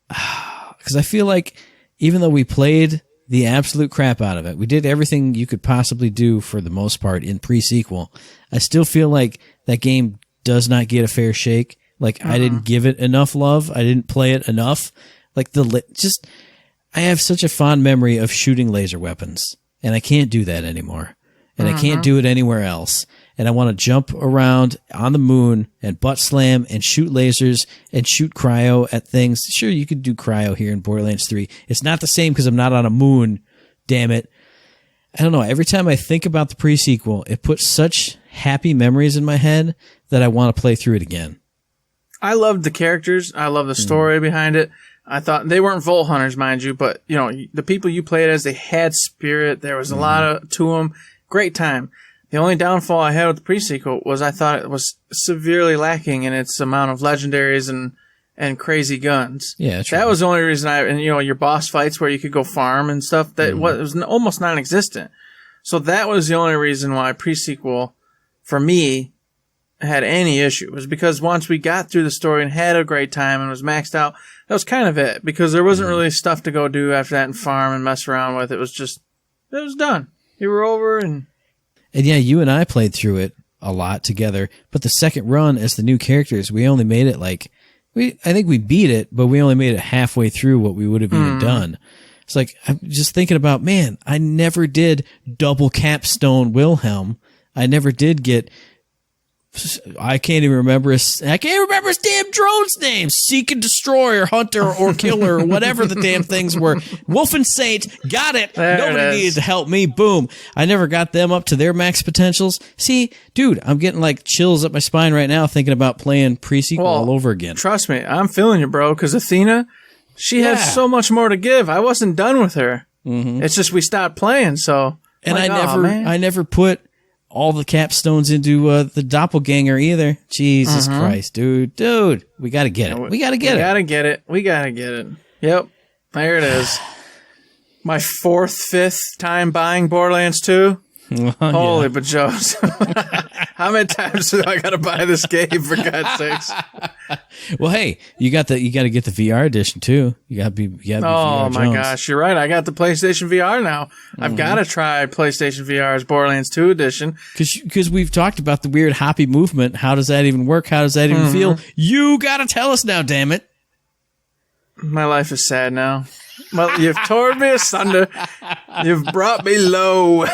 S2: because I feel like even though we played the absolute crap out of it, we did everything you could possibly do for the most part in pre-sequel, I still feel like that game does not get a fair shake. Like, I didn't give it enough love. I didn't play it enough. Like, I have such a fond memory of shooting laser weapons, and I can't do that anymore. And I can't do it anywhere else. And I want to jump around on the moon and butt slam and shoot lasers and shoot cryo at things. Sure, you could do cryo here in Borderlands 3. It's not the same because I'm not on a moon, damn it. I don't know. Every time I think about the pre-sequel, it puts such happy memories in my head that I want to play through it again.
S3: I loved the characters. I love the story behind it. I thought they weren't Volt Hunters, mind you, but you know, the people you played as, they had spirit. There was a lot to them. Great time. The only downfall I had with the pre-sequel was I thought it was severely lacking in its amount of legendaries and crazy guns.
S2: Yeah,
S3: that was the only reason and you know, your boss fights where you could go farm and stuff, that was almost non-existent. So that was the only reason why pre-sequel, for me, had any issue, was because once we got through the story and had a great time and was maxed out, that was kind of it, because there wasn't really stuff to go do after that and farm and mess around with. It was done. You were over and
S2: yeah, you and I played through it a lot together, but the second run as the new characters, we only made it I think we beat it, but we only made it halfway through what we would have even done. It's like, I'm just thinking about, man, I never did double capstone Wilhelm. I never did get, I can't remember his damn drone's name. Seek and destroy or hunter or killer or whatever the damn things were. Wolf and Saint, got it. Nobody needed to help me. Boom. I never got them up to their max potentials. See, dude, I'm getting like chills up my spine right now thinking about playing pre-sequel all over again.
S3: Trust me, I'm feeling you, bro, because Athena, she had so much more to give. I wasn't done with her. It's just we stopped playing, so.
S2: And I never put all the capstones into the doppelganger either. Jesus Christ, dude, we gotta get it. We gotta get it.
S3: Yep, there it is. My fifth time buying Borderlands 2. Holy bajos. How many times do I gotta buy this game, for God's sakes?
S2: Well, hey, you got to get the VR edition too. You gotta be
S3: oh my gosh, you're right. I got the PlayStation VR now. I've got to try PlayStation VR's Borderlands 2 edition.
S2: Because we've talked about the weird hoppy movement. How does that even work? How does that even feel? You gotta tell us now, damn it.
S3: My life is sad now. Well, you've torn me asunder. You've brought me low.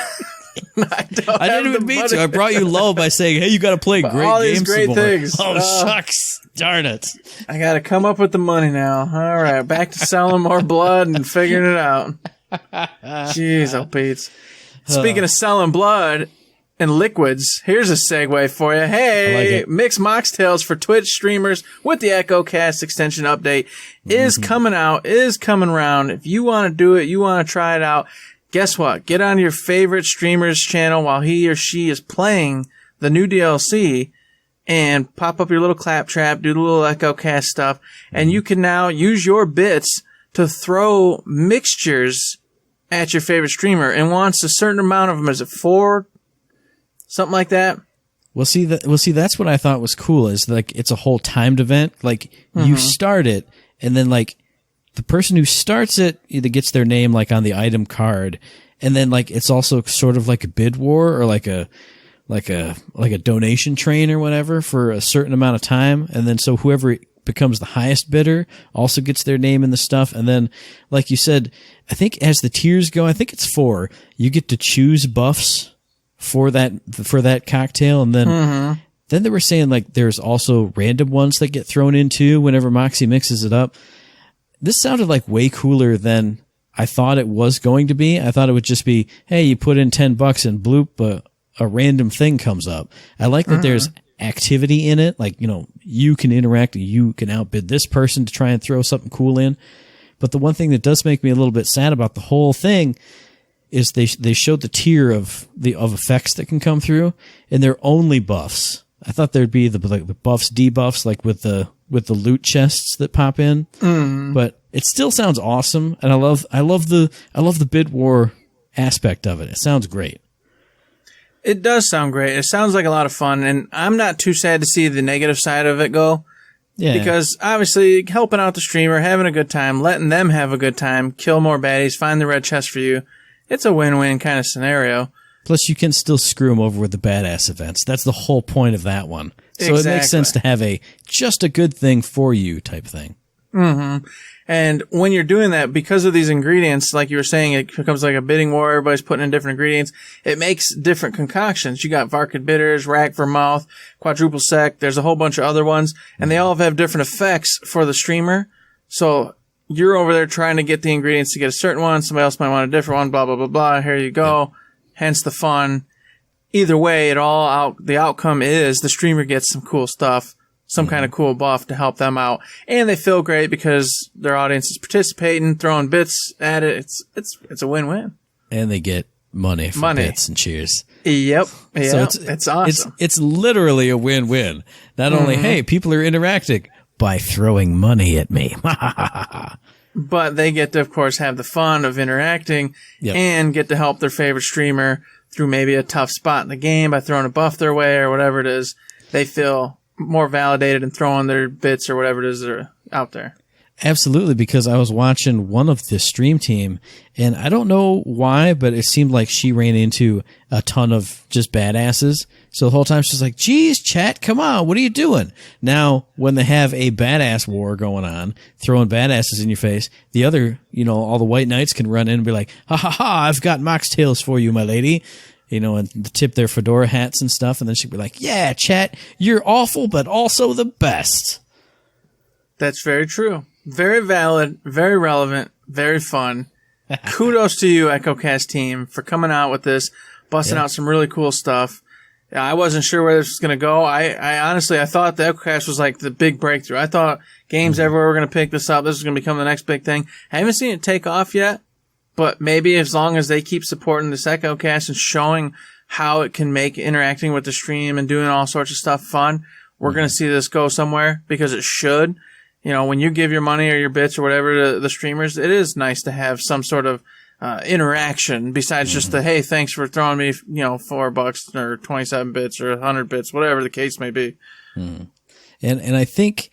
S3: I
S2: didn't even mean to. I brought you low by saying, hey, you got to play great
S3: all
S2: games.
S3: These great things.
S2: Oh, shucks. Darn it.
S3: I got to come up with the money now. All right. Back to selling more blood and figuring it out. Jeez, oh, Pete. Speaking of selling blood and liquids, here's a segue for you. Hey, Mixed Moxtails for Twitch streamers with the ECHOcast extension update is coming out, is coming around. If you want to do it, you want to try it out, guess what? Get on your favorite streamer's channel while he or she is playing the new DLC and pop up your little claptrap, do the little ECHOcast stuff, and you can now use your bits to throw mixtures at your favorite streamer. And once a certain amount of them, is it 4? Something like that?
S2: Well, see, that's what I thought was cool, is like it's a whole timed event. Like you start it, and then like the person who starts it either gets their name like on the item card, and then like it's also sort of like a bid war or like a donation train or whatever for a certain amount of time, and then so whoever becomes the highest bidder also gets their name in the stuff. And then, like you said, I think as the tiers go, I think it's 4. You get to choose buffs for that cocktail, and then they were saying like there's also random ones that get thrown in too whenever Moxie mixes it up. This sounded like way cooler than I thought it was going to be. I thought it would just be, hey, you put in $10 and bloop, a random thing comes up. I like that there's activity in it. Like, you know, you can interact, you can outbid this person to try and throw something cool in. But the one thing that does make me a little bit sad about the whole thing is they showed the tier of effects that can come through, and they're only buffs. I thought there'd be the buffs, debuffs, like with the loot chests that pop in. But it still sounds awesome, and I love the bid war aspect of it. It sounds great.
S3: It does sound great. It sounds like a lot of fun, and I'm not too sad to see the negative side of it go. Yeah. Because obviously helping out the streamer, having a good time, letting them have a good time, kill more baddies, find the red chest for you. It's a win-win kind of scenario.
S2: Plus, you can still screw them over with the badass events. That's the whole point of that one. So It makes sense to have just a good thing for you type thing.
S3: Mm-hmm. And when you're doing that, because of these ingredients, like you were saying, it becomes like a bidding war. Everybody's putting in different ingredients. It makes different concoctions. You got Varkid bitters, Rack Vermouth, Quadruple Sec. There's a whole bunch of other ones, and they all have different effects for the streamer. So you're over there trying to get the ingredients to get a certain one. Somebody else might want a different one. Blah blah blah blah. Here you go. Yep. Hence the fun. Either way, the outcome is the streamer gets some cool stuff. Some kind of cool buff to help them out. And they feel great because their audience is participating, throwing bits at it. It's a win-win.
S2: And they get money for bits and cheers.
S3: Yep. So it's awesome.
S2: It's literally a win-win. Not only, hey, people are interacting by throwing money at me.
S3: But they get to, of course, have the fun of interacting and get to help their favorite streamer through maybe a tough spot in the game by throwing a buff their way or whatever it is. They feel more validated and throwing their bits or whatever it is that are out there.
S2: Absolutely, because I was watching one of the stream team, and I don't know why, but it seemed like she ran into a ton of just badasses. So the whole time she's like, geez, chat, come on, what are you doing? Now, when they have a badass war going on, throwing badasses in your face, the other, all the white knights can run in and be like, ha ha ha, I've got moxtails for you, my lady. And tip their fedora hats and stuff. And then she'd be like, yeah, chat, you're awful, but also the best.
S3: That's very true. Very valid, very relevant, very fun. Kudos to you, ECHOcast team, for coming out with this, busting out some really cool stuff. I wasn't sure where this was going to go. I honestly, I thought the ECHOcast was like the big breakthrough. I thought games everywhere were going to pick this up. This is going to become the next big thing. I haven't seen it take off yet. But maybe as long as they keep supporting this ECHOcast and showing how it can make interacting with the stream and doing all sorts of stuff fun, we're going to see this go somewhere because it should. When you give your money or your bits or whatever to the streamers, it is nice to have some sort of interaction besides just the, hey, thanks for throwing me, $4 or 27 bits or 100 bits, whatever the case may be.
S2: And I think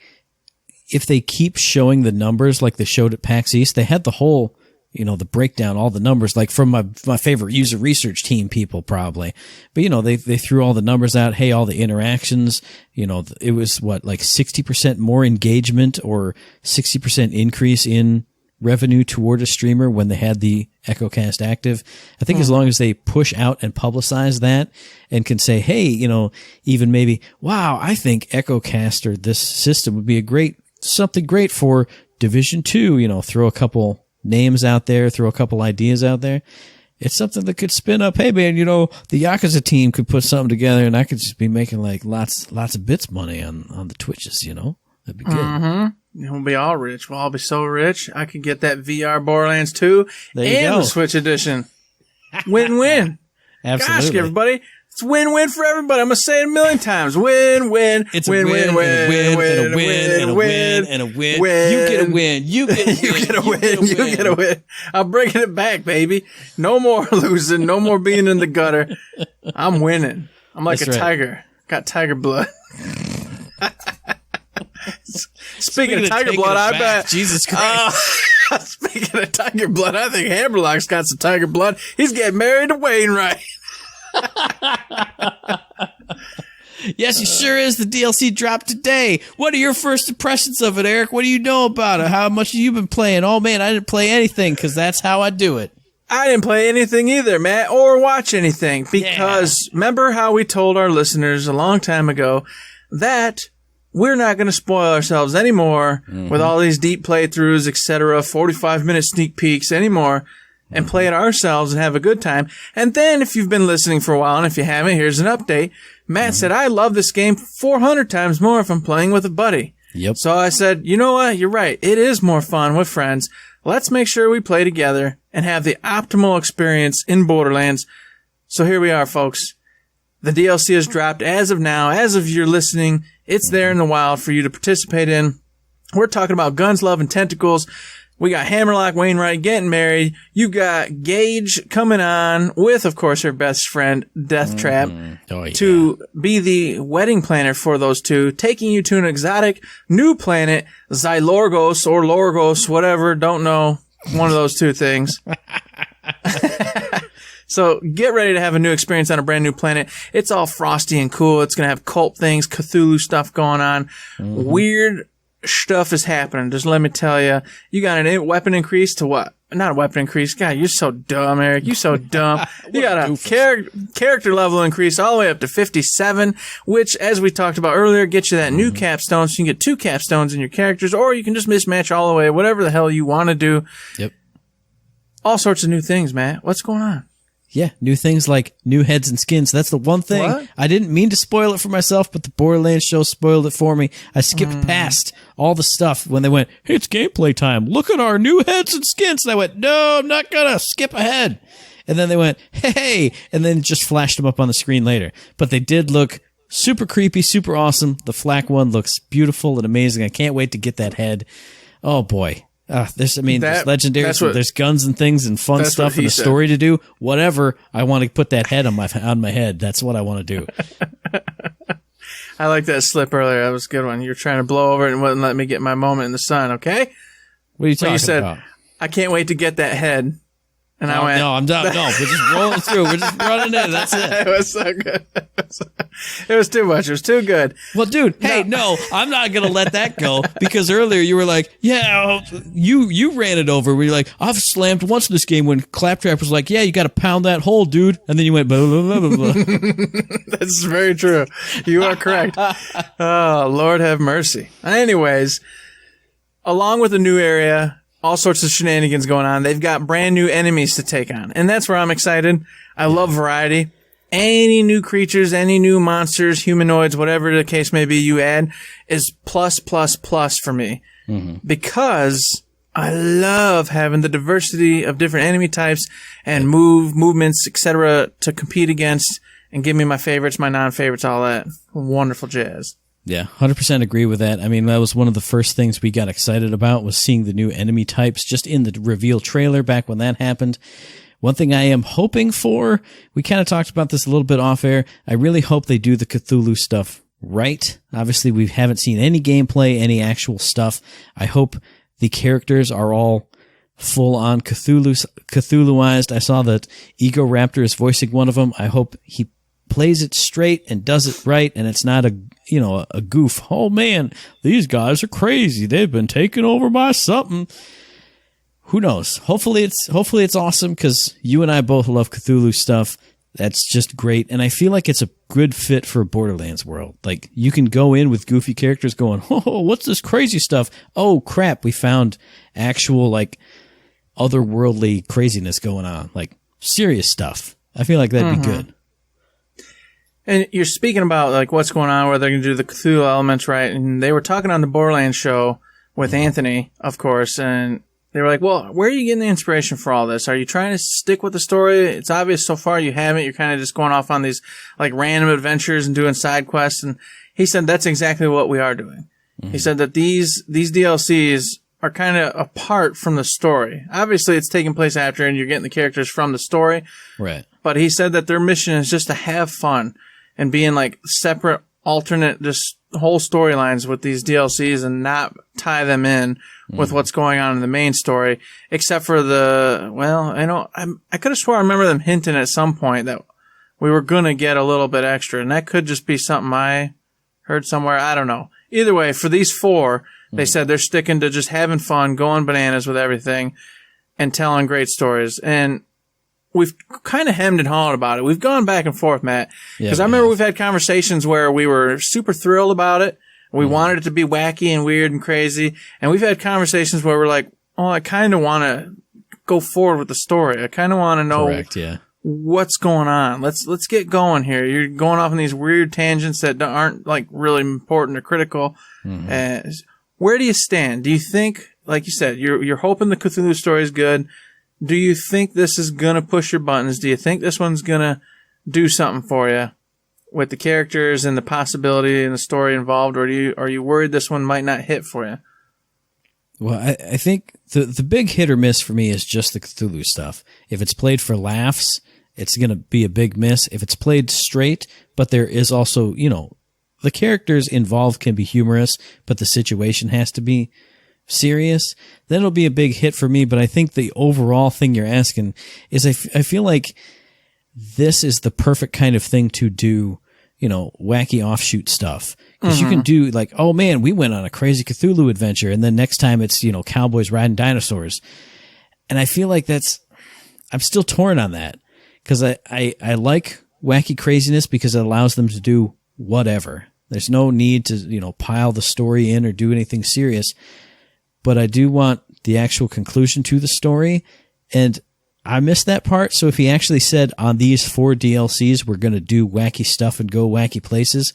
S2: if they keep showing the numbers like they showed at PAX East, they had the whole the breakdown, all the numbers, like from my favorite user research team people probably. But, they threw all the numbers out. Hey, all the interactions, it was like 60% more engagement or 60% increase in revenue toward a streamer when they had the ECHOcast active. I think as long as they push out and publicize that and can say, hey, even maybe, wow, I think ECHOcast or this system would be something great for Division 2, throw a couple names out there, throw a couple ideas out there. It's something that could spin up. Hey man, the Yakuza team could put something together and I could just be making like lots of bits money on the Twitches, That'd be good.
S3: Mm-hmm. We'll be all rich. We'll all be so rich. I could get that VR Borderlands 2 and the Switch edition. Win-win.
S2: Absolutely.
S3: Gosh, everybody. It's win-win for everybody. I'm going to say it a million times. Win-win.
S2: It's a win, and a win, and a win, and a win, and a win. You get a win. You get a win.
S3: You get a win. You get a win. I'm bringing it back, baby. No more losing. No more being in the gutter. I'm winning. I'm like a tiger. Got tiger blood. Speaking of tiger blood, I bet.
S2: Jesus Christ.
S3: Speaking of tiger blood, I think Hammerlock's got some tiger blood. He's getting married to Wainwright.
S2: Yes, he sure is. The DLC dropped today. What are your first impressions of it, Eric? What do you know about it? How much have you been playing? Oh, man, I didn't play anything because that's how I do it.
S3: I didn't play anything either, Matt, or watch anything because remember how we told our listeners a long time ago that we're not going to spoil ourselves anymore with all these deep playthroughs, etc., 45-minute sneak peeks anymore. And play it ourselves and have a good time. And then, if you've been listening for a while, and if you haven't, here's an update. Matt said, I love this game 400 times more if I'm playing with a buddy.
S2: Yep.
S3: So I said, you know what? You're right. It is more fun with friends. Let's make sure we play together and have the optimal experience in Borderlands. So here we are, folks. The DLC is dropped as of now. As of you're listening, it's there in the wild for you to participate in. We're talking about Guns, Love, and Tentacles. We got Hammerlock Wainwright getting married. You got Gage coming on with, of course, her best friend, Deathtrap, to be the wedding planner for those two, taking you to an exotic new planet, Xylorgos or Lorgos, whatever, don't know, one of those two things. So get ready to have a new experience on a brand new planet. It's all frosty and cool. It's going to have cult things, Cthulhu stuff going on. Weird stuff is happening. Just let me tell you, you got a weapon increase to what? Not a weapon increase. God, you're so dumb, Eric. You're so dumb. You got a character level increase all the way up to 57, which, as we talked about earlier, gets you that new capstone. So you can get 2 capstones in your characters, or you can just mismatch all the way, whatever the hell you want to do.
S2: Yep.
S3: All sorts of new things, Matt. What's going on?
S2: Yeah, new things like new heads and skins. That's the one thing.
S3: What?
S2: I didn't mean to spoil it for myself, but the Borderlands show spoiled it for me. I skipped past all the stuff when they went, hey, it's gameplay time. Look at our new heads and skins. And I went, no, I'm not going to skip ahead. And then they went, hey, and then just flashed them up on the screen later. But they did look super creepy, super awesome. The flak one looks beautiful and amazing. I can't wait to get that head. Oh, boy. There's legendary, there's guns and things and fun stuff and a story to do. Whatever. I want to put that head on my head. That's what I want to do.
S3: I like that slip earlier. That was a good one. You're trying to blow over it and wouldn't let me get my moment in the sun. Okay.
S2: What are you talking about?
S3: I can't wait to get that head. And I went,
S2: no, I'm done. No, we're just rolling through. We're just running in. That's it.
S3: It was so good. It was too much. It was too good.
S2: Well, dude, hey, no, I'm not going to let that go because earlier you were like, yeah, you ran it over. Where you're like, I've slammed once in this game when Claptrap was like, yeah, you got to pound that hole, dude. And then you went, blah, blah, blah, blah, blah.
S3: That's very true. You are correct. Oh, Lord have mercy. Anyways, along with the new area, all sorts of shenanigans going on. They've got brand new enemies to take on. And that's where I'm excited. I love variety. Any new creatures, any new monsters, humanoids, whatever the case may be you add is plus, plus, plus for me. Because I love having the diversity of different enemy types and movements, etc. to compete against and give me my favorites, my non-favorites, all that wonderful jazz.
S2: Yeah, 100% agree with that. I mean, that was one of the first things we got excited about was seeing the new enemy types just in the reveal trailer back when that happened. One thing I am hoping for, we kind of talked about this a little bit off air. I really hope they do the Cthulhu stuff right. Obviously, we haven't seen any gameplay, any actual stuff. I hope the characters are all full on Cthulhuized. I saw that Ego Raptor is voicing one of them. I hope he plays it straight and does it right, and it's not a goof. Oh man, these guys are crazy. They've been taken over by something. Who knows? Hopefully it's awesome because you and I both love Cthulhu stuff. That's just great, and I feel like it's a good fit for Borderlands world. Like you can go in with goofy characters going, "Oh, what's this crazy stuff? Oh crap, we found actual like otherworldly craziness going on, like serious stuff." I feel like that'd be good.
S3: And you're speaking about like what's going on, where they're going to do the Cthulhu elements, right? And they were talking on the Borderlands show with Anthony, of course, and they were like, well, where are you getting the inspiration for all this? Are you trying to stick with the story? It's obvious so far you haven't. You're kind of just going off on these like random adventures and doing side quests. And he said that's exactly what we are doing. He said that these DLCs are kind of apart from the story. Obviously, it's taking place after and you're getting the characters from the story.
S2: Right.
S3: But he said that their mission is just to have fun and be in like separate, alternate, just whole storylines with these DLCs and not tie them in with what's going on in the main story, except for I could have swore I remember them hinting at some point that we were going to get a little bit extra, and that could just be something I heard somewhere. I don't know. Either way, for these 4, they said they're sticking to just having fun, going bananas with everything, and telling great stories. And we've kind of hemmed and hawed about it. We've gone back and forth, Matt. Because I remember we've had conversations where we were super thrilled about it. We wanted it to be wacky and weird and crazy. And we've had conversations where we're like, oh, I kind of want to go forward with the story. I kind of want to know what's going on. Let's get going here. You're going off on these weird tangents that aren't like really important or critical. Where do you stand? Do you think, like you said, you're hoping the Cthulhu story is good? Do you think this is going to push your buttons? Do you think this one's going to do something for you with the characters and the possibility and the story involved? Or are you worried this one might not hit for you?
S2: Well, I think the big hit or miss for me is just the Cthulhu stuff. If it's played for laughs, it's going to be a big miss. If it's played straight, but there is also, the characters involved can be humorous, but the situation has to be serious, then it'll be a big hit for me. But I think the overall thing you're asking is I feel like this is the perfect kind of thing to do, wacky offshoot stuff. Because you can do like, oh man, we went on a crazy Cthulhu adventure. And then next time it's, cowboys riding dinosaurs. And I feel like I'm still torn on that. Because I like wacky craziness because it allows them to do whatever. There's no need to, pile the story in or do anything serious. But I do want the actual conclusion to the story. And I missed that part. So if he actually said on these 4 DLCs, we're going to do wacky stuff and go wacky places,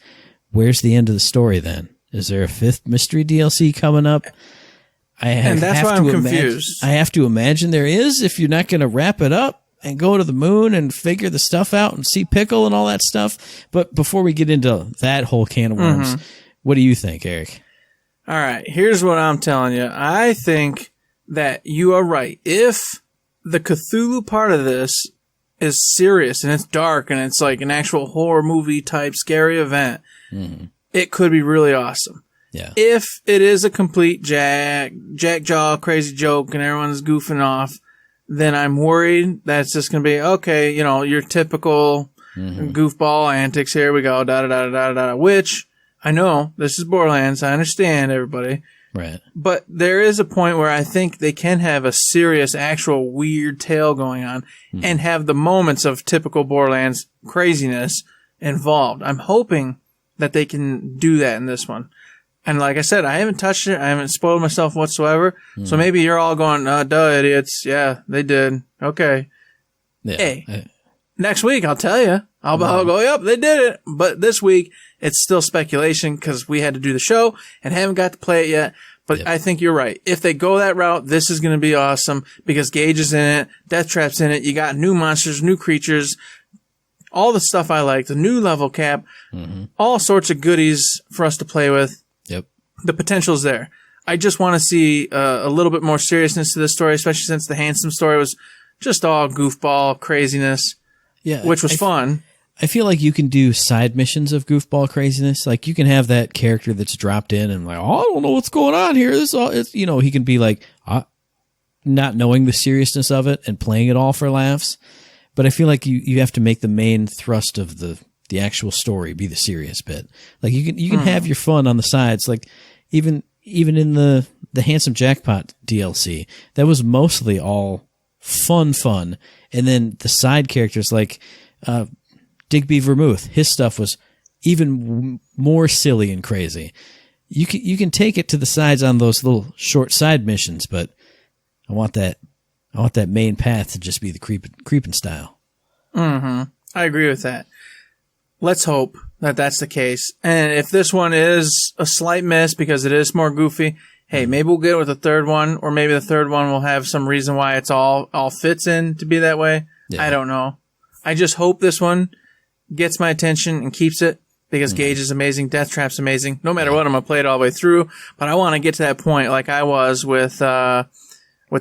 S2: where's the end of the story then? Is there a 5th mystery DLC coming up?
S3: That's why I'm confused.
S2: I have to imagine there is if you're not going to wrap it up and go to the moon and figure the stuff out and see Pickle and all that stuff. But before we get into that whole can of worms, what do you think, Eric?
S3: All right, here's what I'm telling you. I think that you are right. If the Cthulhu part of this is serious and it's dark and it's like an actual horror movie type scary event, it could be really awesome.
S2: Yeah.
S3: If it is a complete jack-jaw crazy joke and everyone's goofing off, then I'm worried that it's just going to be, okay, your typical goofball antics. Here we go, da-da-da-da-da-da, which I know this is Borderlands. I understand, everybody.
S2: Right.
S3: But there is a point where I think they can have a serious, actual weird tale going on and have the moments of typical Borderlands craziness involved. I'm hoping that they can do that in this one. And like I said, I haven't touched it. I haven't spoiled myself whatsoever. So maybe you're all going, duh, idiots. Yeah, they did. Okay.
S2: Yeah.
S3: Hey, next week, I'll tell you. I'll go, yep, they did it. But this week, it's still speculation because we had to do the show and haven't got to play it yet. But I think you're right. If they go that route, this is going to be awesome because Gage is in it, Death Trap's in it. You got new monsters, new creatures, all the stuff I like, the new level cap, all sorts of goodies for us to play with.
S2: Yep.
S3: The potential's there. I just want to see a little bit more seriousness to this story, especially since the Handsome story was just all goofball craziness, which was fun.
S2: I feel like you can do side missions of goofball craziness. Like you can have that character that's dropped in and like, oh, I don't know what's going on here. This all, it's, he can be like not knowing the seriousness of it and playing it all for laughs. But I feel like you have to make the main thrust of the actual story be the serious bit. Like you can have your fun on the sides. Like even in the Handsome Jackpot DLC, that was mostly all fun. And then the side characters like Digby Vermouth, his stuff was even more silly and crazy. You can take it to the sides on those little short side missions, but I want that main path to just be the creeping style.
S3: I agree with that. Let's hope that that's the case. And if this one is a slight miss because it is more goofy, hey, maybe we'll get it with the third one, or maybe the third one will have some reason why it's all fits in to be that way. Yeah. I don't know. I just hope this one gets my attention and keeps it because Gage is amazing. Death Trap's amazing. No matter what, I'm going to play it all the way through, but I want to get to that point like I was with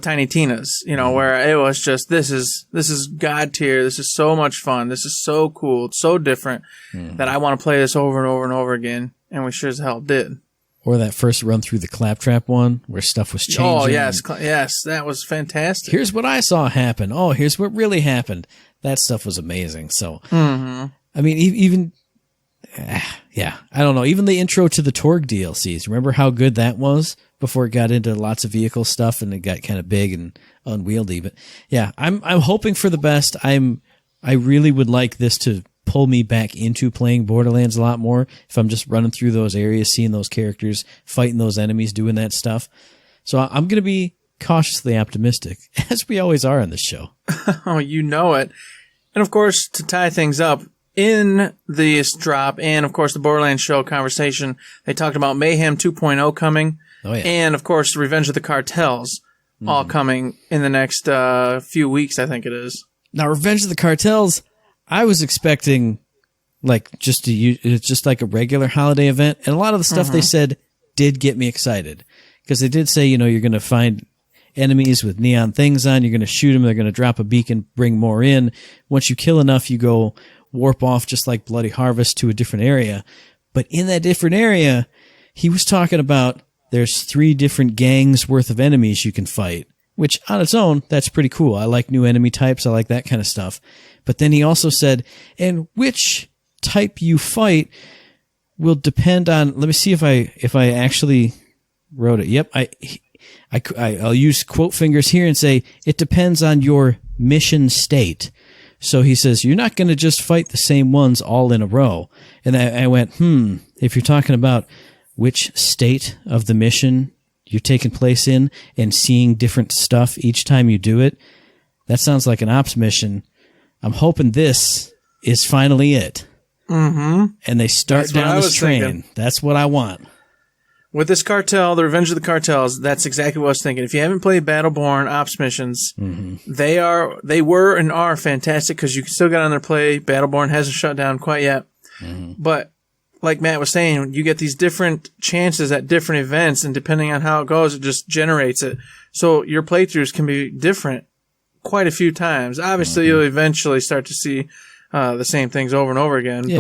S3: Tiny Tina's, where it was just, this is God tier. This is so much fun. This is so cool. It's so different that I want to play this over and over and over again. And we sure as hell did.
S2: Or that first run through the Claptrap one where stuff was changing.
S3: Oh, yes. Yes. That was fantastic.
S2: Here's what I saw happen. Oh, here's what really happened. That stuff was amazing. So, I mean, even, I don't know. Even the intro to the Torg DLCs. Remember how good that was? Before it got into lots of vehicle stuff and it got kind of big and unwieldy. But yeah, I'm hoping for the best. I really would like this to pull me back into playing Borderlands a lot more. If I'm just running through those areas, seeing those characters, fighting those enemies, doing that stuff. So I'm going to be cautiously optimistic, as we always are on this show.
S3: Oh, you know it. And of course, to tie things up, in this drop and of course the Borderlands show conversation, they talked about Mayhem 2.0 coming.
S2: Oh, yeah.
S3: And, of course, Revenge of the Cartels, all coming in the next few weeks, I think it is.
S2: Now, Revenge of the Cartels, I was expecting, like, just like a regular holiday event. And a lot of the stuff they said did get me excited. because they did say, you know, you're going to find enemies with neon things on. You're going to shoot them. They're going to drop a beacon, bring more in. Once you kill enough, you go warp off just like Bloody Harvest to a different area. But in that different area, he was talking about there's 3 different gangs worth of enemies you can fight, which on its own, that's pretty cool. I like new enemy types. I like that kind of stuff. But then he also said, and which type you fight will depend on, let me see if I actually wrote it. Yep. I'll use quote fingers here and say it depends on your mission state. So he says, you're not going to just fight the same ones all in a row. And I went, if you're talking about which state of the mission you're taking place in and seeing different stuff each time you do it, that sounds like an ops mission. I'm hoping this is finally it. Mm-hmm. And they start down this train. Thinking. That's what I want.
S3: With this cartel, the Revenge of the Cartels, that's exactly what I was thinking. If you haven't played Battleborn ops missions, they were and are fantastic because you can still get on there play. Battleborn hasn't shut down quite yet. But like Matt was saying, you get these different chances at different events, and depending on how it goes, it just generates it. So your playthroughs can be different quite a few times. Obviously, you'll eventually start to see the same things over and over again.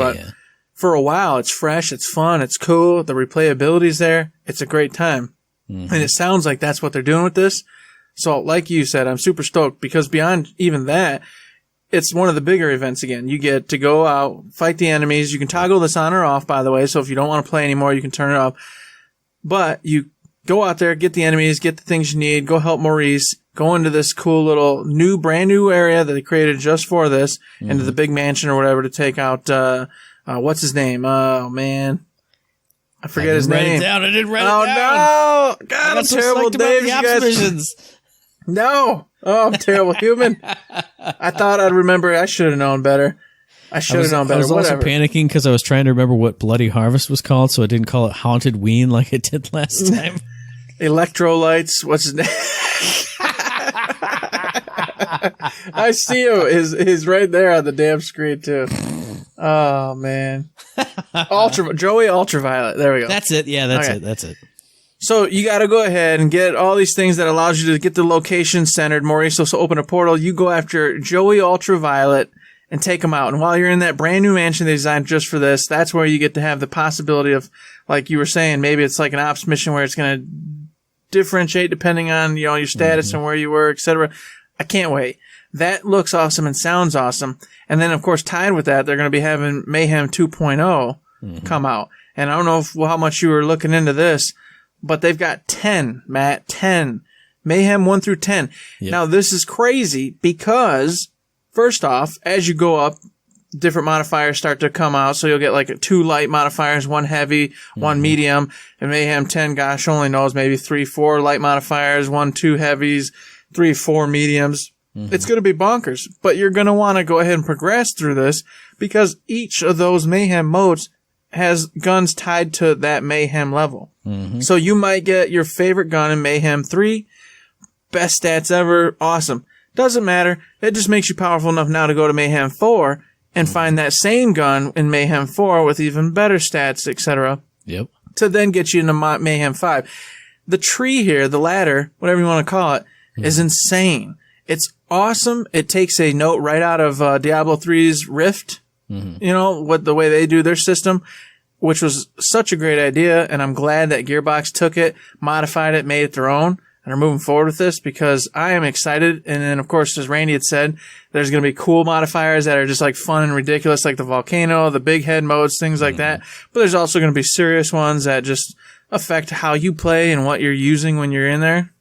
S3: For a while, it's fresh, it's fun, it's cool, the replayability's there, it's a great time. And it sounds like that's what they're doing with this. So, like you said, I'm super stoked because beyond even that, it's one of the bigger events again. You get to go out, fight the enemies. You can toggle this on or off, by the way, so if you don't want to play anymore, you can turn it off. But you go out there, get the enemies, get the things you need, go help Maurice, go into this cool little brand new area that they created just for this, into the big mansion or whatever to take out, what's his name? Oh, man. I forget his name.
S2: I didn't write it down.
S3: Oh, no. God, I'm terrible, Dave. You guys. No. Oh, I'm a terrible human. I thought I'd remember. I should have known better. I should have known better.
S2: I was also panicking because I was trying to remember what Bloody Harvest was called, so I didn't call it Haunted Ween like it did last time. Electrolytes.
S3: What's his name? I see him. He's right there on the damn screen, too. Oh, man. Joey Ultraviolet. There we go.
S2: That's it. Yeah, that's it.
S3: So you got to go ahead and get all these things that allows you to get the location centered. Maurice will open a portal. You go after Joey Ultraviolet and take him out. And while you're in that brand new mansion they designed just for this, that's where you get to have the possibility of, like you were saying, maybe it's like an ops mission where it's going to differentiate depending on, you know, your status and where you were, etc. I can't wait. That looks awesome and sounds awesome. And then, of course, tied with that, they're going to be having Mayhem 2.0 come out. And I don't know how much you were looking into this, but they've got 10, Matt, 10. Mayhem 1 through 10. Yep. Now, this is crazy because, first off, as you go up, different modifiers start to come out. So you'll get like 2 light modifiers, 1 heavy, 1 medium. And Mayhem 10, gosh, only knows maybe 3, 4 light modifiers, 1, 2 heavies, 3, 4 mediums. It's going to be bonkers, but you're going to want to go ahead and progress through this because each of those Mayhem modes has guns tied to that Mayhem level. So you might get your favorite gun in Mayhem 3, best stats ever, awesome. Doesn't matter. It just makes you powerful enough now to go to Mayhem 4 and find that same gun in Mayhem 4 with even better stats, etc.
S2: Yep.
S3: To then get you into Mayhem 5. The tree here, the ladder, whatever you want to call it, is insane. It's awesome. It takes a note right out of Diablo 3's Rift, you know, the way they do their system, which was such a great idea. And I'm glad that Gearbox took it, modified it, made it their own, and are moving forward with this because I am excited. And then, of course, as Randy had said, there's going to be cool modifiers that are just like fun and ridiculous, like the volcano, the big head modes, things like that. But there's also going to be serious ones that just affect how you play and what you're using when you're in there.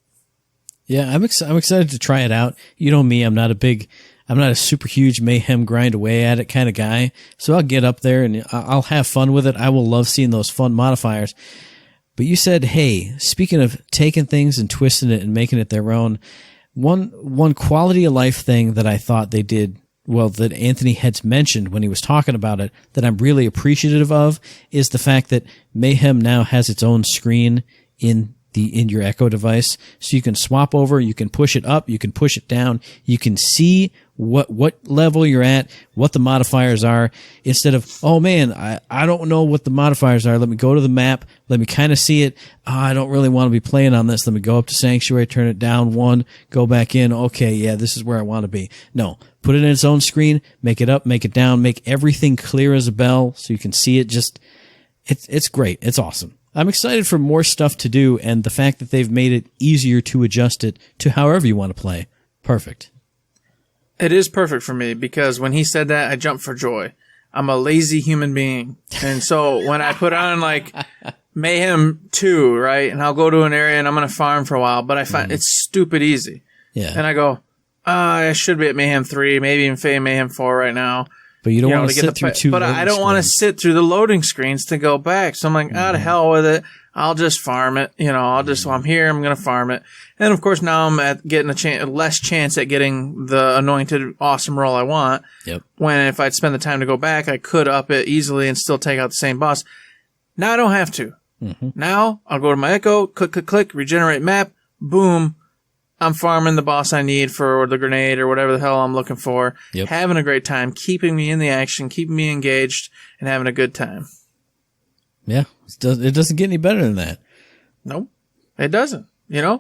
S2: Yeah, I'm excited to try it out. You know me, I'm not a super huge Mayhem grind away at it kind of guy. So I'll get up there and I'll have fun with it. I will love seeing those fun modifiers. But you said, hey, speaking of taking things and twisting it and making it their own, one quality of life thing that I thought they did, well, that Anthony had mentioned when he was talking about it, that I'm really appreciative of, is the fact that Mayhem now has its own screen in in your Echo device, so you can swap over, you can push it up, you can push it down, you can see what level you're at, what the modifiers are, instead of, oh man, I don't know what the modifiers are. Let me go to the map. Let me kind of see it. Oh, I don't really want to be playing on this. Let me go up to Sanctuary, turn it down 1, go back in. Okay, yeah, this is where I want to be. No, put it in its own screen, make it up, make it down, make everything clear as a bell so you can see it. It's great. It's awesome. I'm excited for more stuff to do, and the fact that they've made it easier to adjust it to however you want to play. Perfect.
S3: It is perfect for me, because when he said that, I jumped for joy. I'm a lazy human being. And so when I put on like Mayhem 2, right, and I'll go to an area and I'm going to farm for a while, but I find it's stupid easy.
S2: Yeah.
S3: And I go, I should be at Mayhem 3, maybe even Mayhem 4 right now.
S2: But you don't want to sit through two
S3: But I don't want to sit through the loading screens to go back. So I'm like, to hell with it. I'll just farm it. I'm here, I'm going to farm it. And of course, now I'm at getting less chance at getting the anointed awesome roll I want.
S2: Yep.
S3: When if I'd spend the time to go back, I could up it easily and still take out the same boss. Now I don't have to. Mm-hmm. Now I'll go to my Echo, click, regenerate map, boom. I'm farming the boss I need for the grenade or whatever the hell I'm looking for. Yep. Having a great time, keeping me in the action, keeping me engaged, and having a good time.
S2: Yeah, it doesn't get any better than that.
S3: Nope, it doesn't, And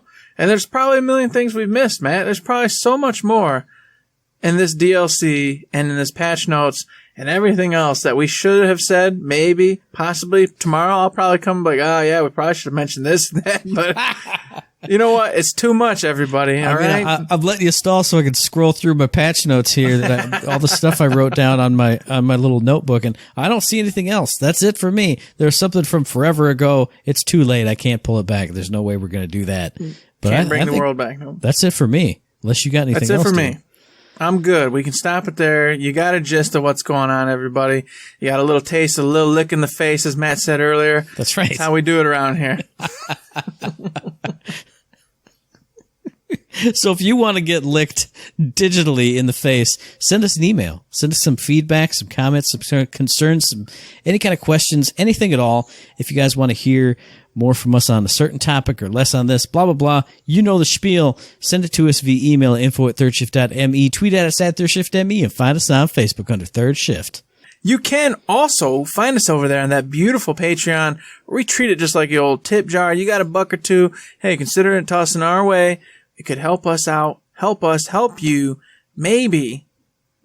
S3: there's probably a million things we've missed, Matt. There's probably so much more in this DLC and in this patch notes and everything else that we should have said, maybe, possibly. Tomorrow I'll probably come like, oh yeah, we probably should have mentioned this and that, but... You know what? It's too much, everybody. All right.
S2: I'm letting you stall so I can scroll through my patch notes here. All the stuff I wrote down on my little notebook, and I don't see anything else. That's it for me. There's something from forever ago. It's too late. I can't pull it back. There's no way we're going to do that. But
S3: Can't bring the world back. No.
S2: That's it for me. Unless you got anything else.
S3: That's it for me. I'm good. We can stop it there. You got a gist of what's going on, everybody. You got a little taste, a little lick in the face, as Matt said earlier.
S2: That's right.
S3: That's how we do it around here.
S2: So if you want to get licked digitally in the face, send us an email. Send us some feedback, some comments, some concerns, any kind of questions, anything at all. If you guys want to hear more from us on a certain topic or less on this, blah, blah, blah, you know the spiel. Send it to us via email, info@thirdshift.me. Tweet at us at ThirdShiftME, and find us on Facebook under Third Shift.
S3: You can also find us over there on that beautiful Patreon. We treat it just like the old tip jar. You got $1 or $2. Hey, consider it tossing our way. It could help us out, help us, help you. Maybe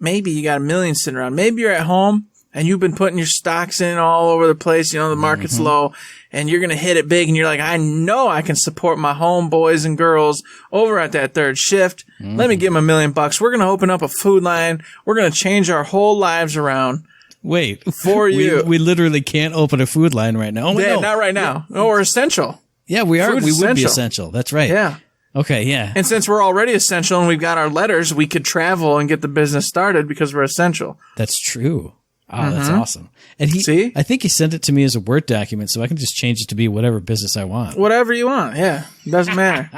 S3: you got $1 million sitting around. Maybe you're at home and you've been putting your stocks in all over the place. The market's low and you're going to hit it big. And you're like, I know I can support my homeboys and girls over at that Third Shift. Let me give them $1 million. We're going to open up a food line. We're going to change our whole lives around.
S2: Wait,
S3: for you.
S2: We literally can't open a food line right now.
S3: Yeah, not right now. No, we're essential.
S2: Yeah, we are.
S3: Food's
S2: we would be essential. That's right.
S3: Yeah.
S2: Okay, yeah.
S3: And since we're already essential and we've got our letters, we could travel and get the business started because we're essential.
S2: That's true. Oh, that's awesome. And I think he sent it to me as a Word document, so I can just change it to be whatever business I want.
S3: Whatever you want, yeah. It doesn't matter.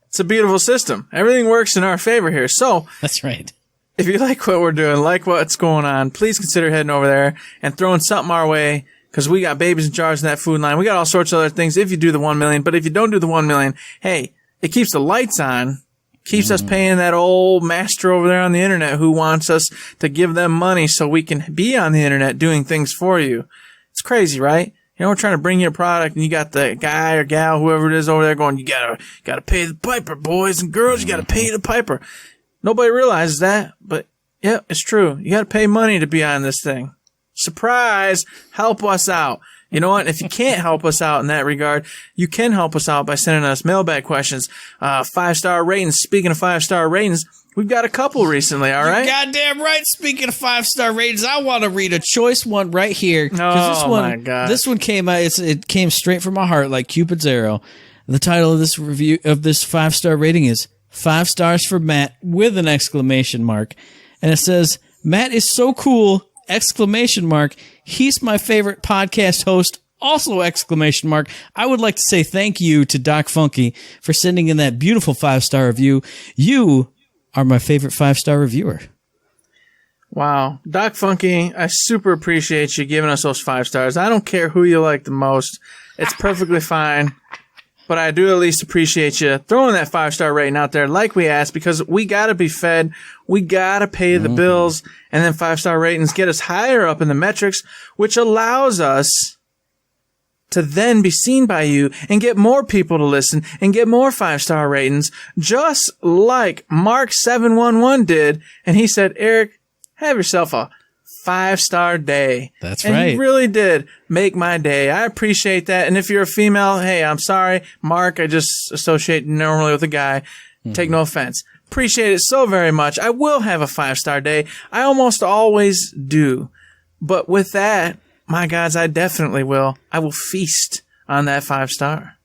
S3: It's a beautiful system. Everything works in our favor here. So
S2: that's right.
S3: If you like what we're doing, like what's going on, please consider heading over there and throwing something our way, because we got babies in jars in that food line. We got all sorts of other things if you do the 1 million. But if you don't do the 1 million, hey, it keeps the lights on, keeps us paying that old master over there on the internet who wants us to give them money so we can be on the internet doing things for you. It's crazy, right? We're trying to bring you a product and you got the guy or gal, whoever it is over there going, you gotta pay the piper, boys and girls, you gotta pay the piper. Nobody realizes that, but yeah, it's true. You gotta pay money to be on this thing. Surprise! Help us out. You know what? If you can't help us out in that regard, you can help us out by sending us mailbag questions, 5-star ratings. Speaking of 5-star ratings, we've got a couple recently, all right?
S2: You're goddamn right. Speaking of 5-star ratings, I want to read a choice one right here.
S3: Oh, my God.
S2: This one came out, it came straight from my heart like Cupid's arrow. The title of this review, of this 5-star rating is 5 stars for Matt with an exclamation mark. And it says, Matt is so cool, exclamation mark. He's my favorite podcast host, also exclamation mark. I would like to say thank you to Doc Funky for sending in that beautiful 5-star review. You are my favorite 5-star reviewer.
S3: Wow. Doc Funky, I super appreciate you giving us those 5 stars. I don't care who you like the most. It's perfectly fine. but I do at least appreciate you throwing that 5-star rating out there like we asked, because we got to be fed. We got to pay the bills, and then 5-star ratings get us higher up in the metrics, which allows us to then be seen by you and get more people to listen and get more 5-star ratings, just like Mark711 did. And he said, Eric, have yourself a 5-star day.
S2: That's
S3: and
S2: right.
S3: He really did make my day. I appreciate that. And if you're a female, hey, I'm sorry, Mark, I just associate normally with a guy. Take no offense. Appreciate it so very much. I will have a 5-star day. I almost always do. But with that, my gods, I definitely will. I will feast on that 5-star.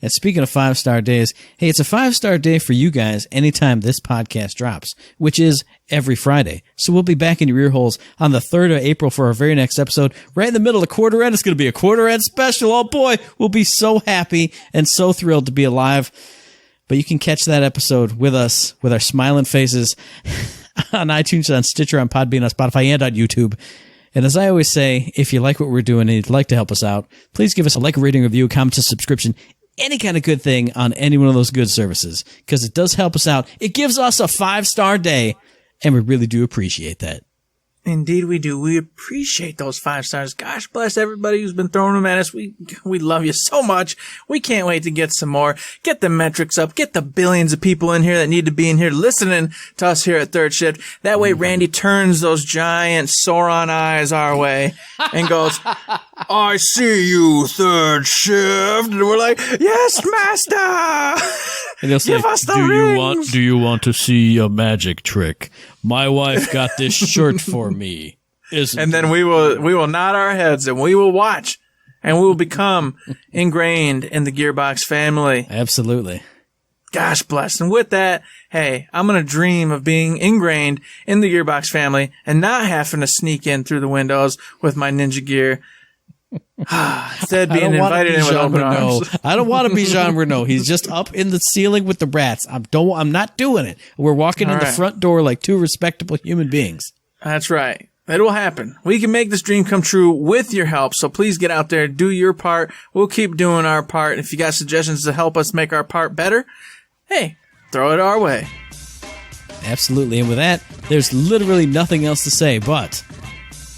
S2: And speaking of 5-star days, hey, it's a 5-star day for you guys anytime this podcast drops, which is every Friday. So we'll be back in your ear holes on the 3rd of April for our very next episode, right in the middle of quarter end. It's going to be a quarter end special. Oh boy, we'll be so happy and so thrilled to be alive. But you can catch that episode with us, with our smiling faces on iTunes, on Stitcher, on Podbean, on Spotify, and on YouTube. And as I always say, if you like what we're doing and you'd like to help us out, please give us a like, a rating, review, a comment, a subscription, any kind of good thing on any one of those good services, because it does help us out. It gives us a 5-star day, and we really do appreciate that.
S3: Indeed we do. We appreciate those 5 stars. Gosh bless everybody who's been throwing them at us. We love you so much. We can't wait to get some more. Get the metrics up. Get the billions of people in here that need to be in here listening to us here at Third Shift. That way Randy turns those giant Sauron eyes our way and goes, I see you, Third Shift. And we're like, yes, master.
S2: And he'll say,
S3: Give us the rings.
S2: do you want to see a magic trick? My wife got this shirt for me.
S3: And then we will nod our heads and we will watch, and we will become ingrained in the Gearbox family.
S2: Absolutely.
S3: Gosh bless. And with that, hey, I'm going to dream of being ingrained in the Gearbox family and not having to sneak in through the windows with my ninja gear. Instead, being invited in with open arms.
S2: I don't want to be Jean Reno. He's just up in the ceiling with the rats. I'm not doing it. We're walking in the front door like two respectable human beings.
S3: That's right. It will happen. We can make this dream come true with your help. So please get out there, do your part. We'll keep doing our part. If you got suggestions to help us make our part better, hey, throw it our way.
S2: Absolutely. And with that, there's literally nothing else to say but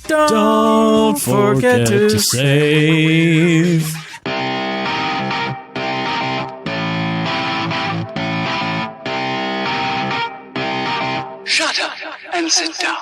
S3: don't forget to save.
S1: Shut up and sit down.